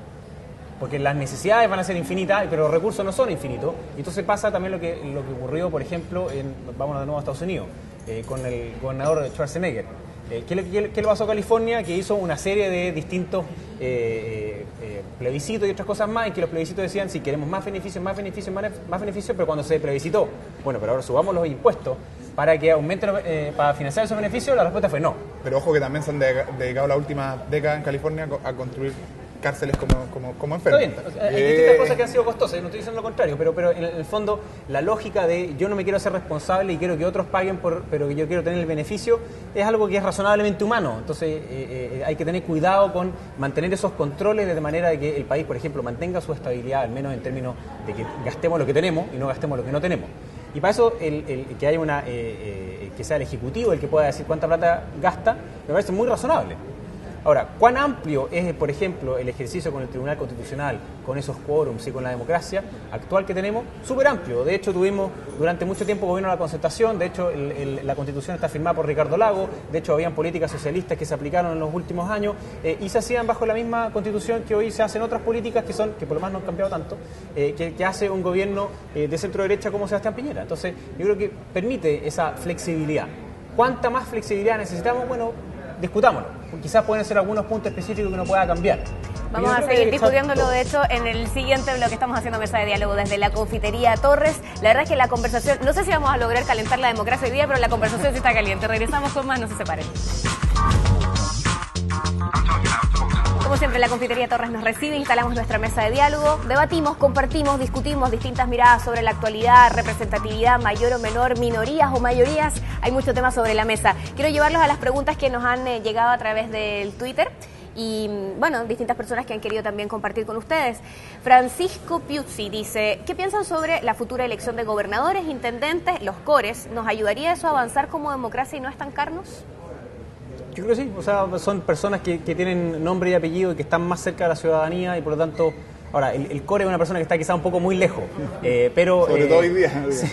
Porque las necesidades van a ser infinitas, pero los recursos no son infinitos. Y entonces pasa también lo que ocurrió, por ejemplo, vámonos de nuevo a Estados Unidos, con el gobernador Schwarzenegger. ¿Qué le pasó a California? Que hizo una serie de distintos plebiscitos y otras cosas más, en que los plebiscitos decían si queremos más beneficios, pero cuando se plebiscitó, bueno, pero ahora subamos los impuestos para que aumenten, para financiar esos beneficios, la respuesta fue no. Pero ojo que también se han dedicado la última década en California a construir cárceles como enfermos. Está bien, hay distintas cosas que han sido costosas, no estoy diciendo lo contrario, pero en el fondo la lógica de yo no me quiero hacer responsable y quiero que otros paguen, pero que yo quiero tener el beneficio, es algo que es razonablemente humano. Entonces hay que tener cuidado con mantener esos controles de manera de que el país, por ejemplo, mantenga su estabilidad, al menos en términos de que gastemos lo que tenemos y no gastemos lo que no tenemos. Y para eso que haya que sea el Ejecutivo el que pueda decir cuánta plata gasta, me parece muy razonable. Ahora, ¿cuán amplio es, por ejemplo, el ejercicio con el Tribunal Constitucional, con esos quórums y con la democracia actual que tenemos? Súper amplio. De hecho, tuvimos durante mucho tiempo gobierno de la concertación. De hecho, la Constitución está firmada por Ricardo Lagos. De hecho, habían políticas socialistas que se aplicaron en los últimos años y se hacían bajo la misma Constitución que hoy se hacen otras políticas que por lo más no han cambiado tanto, que hace un gobierno de centro-derecha como Sebastián Piñera. Entonces, yo creo que permite esa flexibilidad. ¿Cuánta más flexibilidad necesitamos? Bueno, discutámoslo. Quizás pueden ser algunos puntos específicos que no pueda cambiar. Vamos a seguir discutiéndolo, de hecho, en el siguiente bloque estamos haciendo mesa de diálogo desde la Confitería Torres. La verdad es que la conversación, no sé si vamos a lograr calentar la democracia hoy día, pero la conversación sí está caliente. Regresamos con más, no se separen. Como siempre, la Confitería Torres nos recibe, instalamos nuestra mesa de diálogo, debatimos, compartimos, discutimos distintas miradas sobre la actualidad, representatividad, mayor o menor, minorías o mayorías. Hay mucho tema sobre la mesa. Quiero llevarlos a las preguntas que nos han llegado a través del Twitter y, bueno, distintas personas que han querido también compartir con ustedes. Francisco Piuzzi dice, ¿qué piensan sobre la futura elección de gobernadores, intendentes, los cores? ¿Nos ayudaría eso a avanzar como democracia y no estancarnos? Yo creo que sí, o sea, son personas que tienen nombre y apellido y que están más cerca de la ciudadanía y por lo tanto, ahora, el core es una persona que está quizá un poco muy lejos, pero... Sobre todo hoy día. Sí,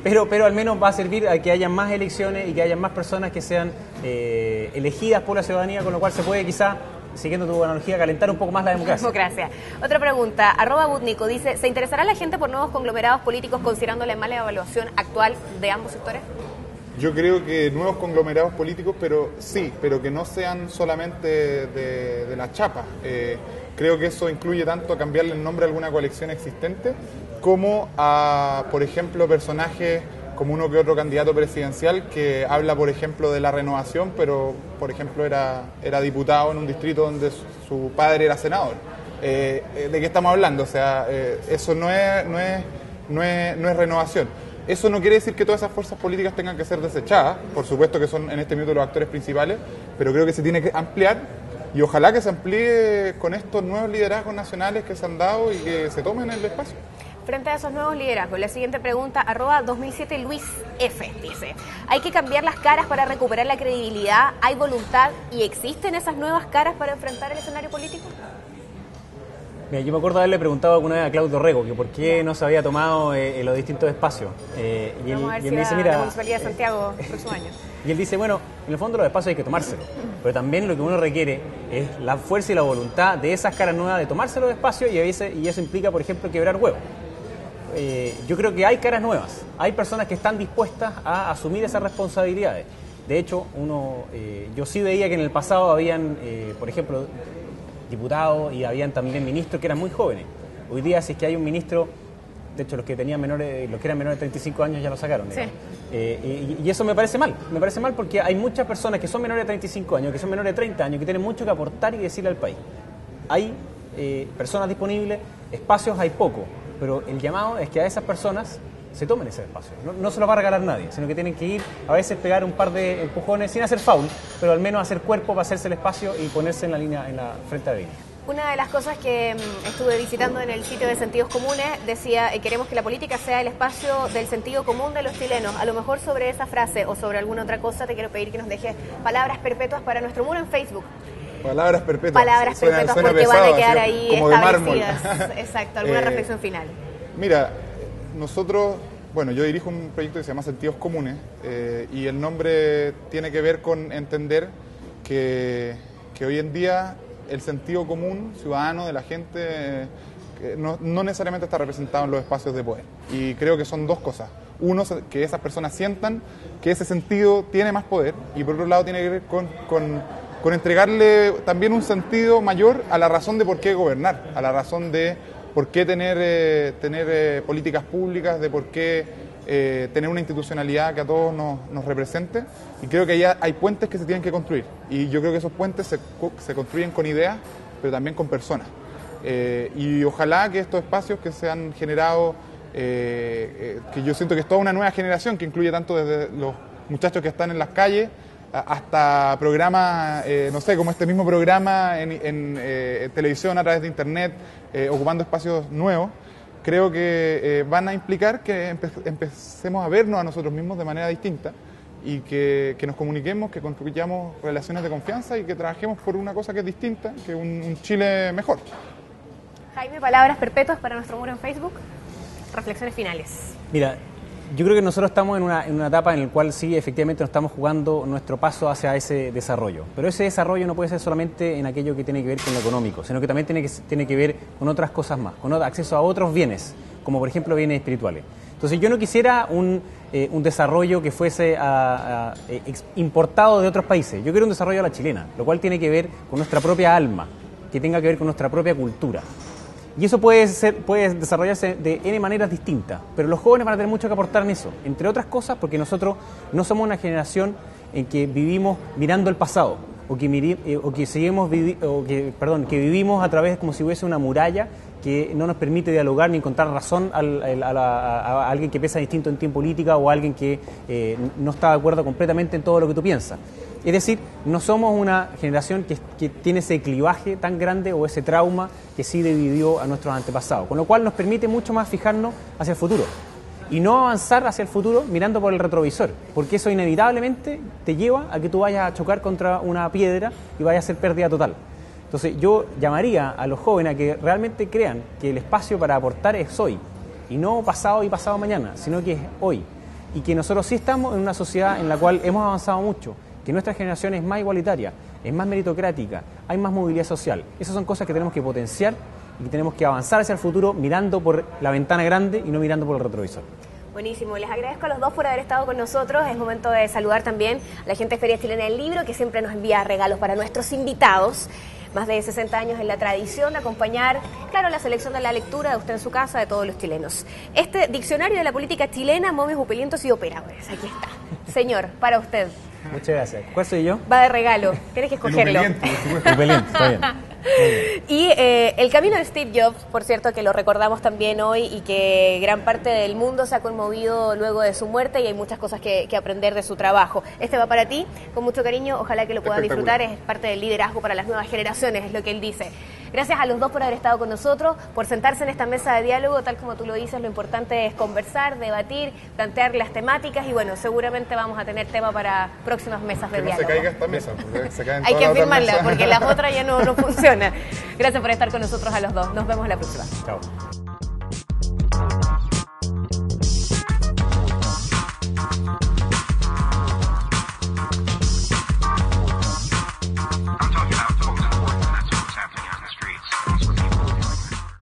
pero al menos va a servir a que haya más elecciones y que haya más personas que sean elegidas por la ciudadanía, con lo cual se puede quizá, siguiendo tu analogía, calentar un poco más la democracia. Otra pregunta, @Butnico dice, ¿se interesará la gente por nuevos conglomerados políticos considerando la mala evaluación actual de ambos sectores? Yo creo que nuevos conglomerados políticos, pero que no sean solamente de la chapa. Creo que eso incluye tanto cambiarle el nombre a alguna coalición existente, como a, por ejemplo, personajes como uno que otro candidato presidencial que habla, por ejemplo, de la renovación, pero, por ejemplo, era diputado en un distrito donde su padre era senador. ¿De qué estamos hablando? O sea, eso no es renovación. Eso no quiere decir que todas esas fuerzas políticas tengan que ser desechadas, por supuesto que son en este minuto los actores principales, pero creo que se tiene que ampliar y ojalá que se amplíe con estos nuevos liderazgos nacionales que se han dado y que se tomen el espacio. Frente a esos nuevos liderazgos, la siguiente pregunta, @2007 Luis F. dice, ¿hay que cambiar las caras para recuperar la credibilidad? ¿Hay voluntad y existen esas nuevas caras para enfrentar el escenario político? Mira, yo me acuerdo de haberle preguntado alguna vez a Claudio Rego que por qué no se había tomado los distintos espacios. Y él me dice, mira, la Municipalidad de Santiago el próximo año. Y él dice, bueno, en el fondo los espacios hay que tomárselos, pero también lo que uno requiere es la fuerza y la voluntad de esas caras nuevas de tomarse los espacios y eso implica, por ejemplo, quebrar huevos. Yo creo que hay caras nuevas, hay personas que están dispuestas a asumir esas responsabilidades. De hecho, yo sí veía que en el pasado habían, por ejemplo, diputados y habían también ministros que eran muy jóvenes. Hoy día, si es que hay un ministro, de hecho los que eran menores de 35 años ya lo sacaron, digamos. Y eso me parece mal porque hay muchas personas que son menores de 35 años, que son menores de 30 años, que tienen mucho que aportar y decirle al país. Hay personas disponibles, espacios hay poco, pero el llamado es que a esas personas se tomen ese espacio. No se lo va a regalar nadie, sino que tienen que ir, a veces pegar un par de empujones sin hacer foul, pero al menos hacer cuerpo para hacerse el espacio y ponerse en la línea, en la frente de la línea. Una de las cosas que estuve visitando en el sitio de Sentidos Comunes decía, queremos que la política sea el espacio del sentido común de los chilenos. A lo mejor sobre esa frase o sobre alguna otra cosa te quiero pedir que nos dejes palabras perpetuas para nuestro muro en Facebook. Palabras perpetuas. Palabras perpetuas suena porque pesado, van a quedar así, ahí como establecidas. de mármol. Exacto, alguna reflexión final. Mira, nosotros, bueno, yo dirijo un proyecto que se llama Sentidos Comunes y el nombre tiene que ver con entender que hoy en día el sentido común ciudadano de la gente no necesariamente está representado en los espacios de poder. Y creo que son dos cosas. Uno, que esas personas sientan que ese sentido tiene más poder y por otro lado tiene que ver con entregarle también un sentido mayor a la razón de por qué gobernar, a la razón de por qué tener políticas públicas, de por qué tener una institucionalidad que a todos nos represente. Y creo que allá hay puentes que se tienen que construir. Y yo creo que esos puentes se construyen con ideas, pero también con personas. Y ojalá que estos espacios que se han generado, que yo siento que es toda una nueva generación, que incluye tanto desde los muchachos que están en las calles, hasta programas, no sé, como este mismo programa en televisión a través de internet, ocupando espacios nuevos, creo que van a implicar que empecemos a vernos a nosotros mismos de manera distinta y que nos comuniquemos, que construyamos relaciones de confianza y que trabajemos por una cosa que es distinta, que un Chile mejor. Jaime, palabras perpetuas para nuestro muro en Facebook. Reflexiones finales. Mira, yo creo que nosotros estamos en una etapa en la cual sí, efectivamente, nos estamos jugando nuestro paso hacia ese desarrollo. Pero ese desarrollo no puede ser solamente en aquello que tiene que ver con lo económico, sino que también tiene que ver con otras cosas más, con acceso a otros bienes, como por ejemplo bienes espirituales. Entonces yo no quisiera un desarrollo que fuese importado de otros países. Yo quiero un desarrollo a la chilena, lo cual tiene que ver con nuestra propia alma, que tenga que ver con nuestra propia cultura. Y eso puede desarrollarse de N maneras distintas, pero los jóvenes van a tener mucho que aportar en eso, entre otras cosas porque nosotros no somos una generación en que vivimos mirando el pasado, que vivimos a través como si hubiese una muralla que no nos permite dialogar ni encontrar razón a alguien que piensa distinto en tiempo política o a alguien que no está de acuerdo completamente en todo lo que tú piensas. Es decir, no somos una generación que tiene ese clivaje tan grande o ese trauma que sí dividió a nuestros antepasados, con lo cual nos permite mucho más fijarnos hacia el futuro y no avanzar hacia el futuro mirando por el retrovisor, porque eso inevitablemente te lleva a que tú vayas a chocar contra una piedra y vayas a hacer pérdida total. Entonces yo llamaría a los jóvenes a que realmente crean que el espacio para aportar es hoy, y no pasado y pasado mañana, sino que es hoy, y que nosotros sí estamos en una sociedad en la cual hemos avanzado mucho, que nuestra generación es más igualitaria, es más meritocrática, hay más movilidad social. Esas son cosas que tenemos que potenciar y que tenemos que avanzar hacia el futuro mirando por la ventana grande y no mirando por el retrovisor. Buenísimo, les agradezco a los dos por haber estado con nosotros. Es momento de saludar también a la gente de Feria Chilena del Libro, que siempre nos envía regalos para nuestros invitados. Más de 60 años en la tradición de acompañar, claro, la selección de la lectura de usted en su casa, de todos los chilenos. Este diccionario de la política chilena, momios, upelientos y operadores. Aquí está. Señor, para usted. Muchas gracias. ¿Cuál soy yo? Va de regalo. Tienes que escogerlo. Upeliente, está bien. Y el camino de Steve Jobs, por cierto, que lo recordamos también hoy y que gran parte del mundo se ha conmovido luego de su muerte y hay muchas cosas que aprender de su trabajo. Este va para ti, con mucho cariño, ojalá que lo puedas disfrutar, es parte del liderazgo para las nuevas generaciones, es lo que él dice. Gracias a los dos por haber estado con nosotros, por sentarse en esta mesa de diálogo, tal como tú lo dices, lo importante es conversar, debatir, plantear las temáticas y bueno, seguramente vamos a tener tema para próximas mesas de diálogo. No se caiga esta mesa, porque se caen hay todas que las otras firmarla, mesas. porque las otras ya no funcionan. Gracias por estar con nosotros a los dos, nos vemos la próxima. Chao.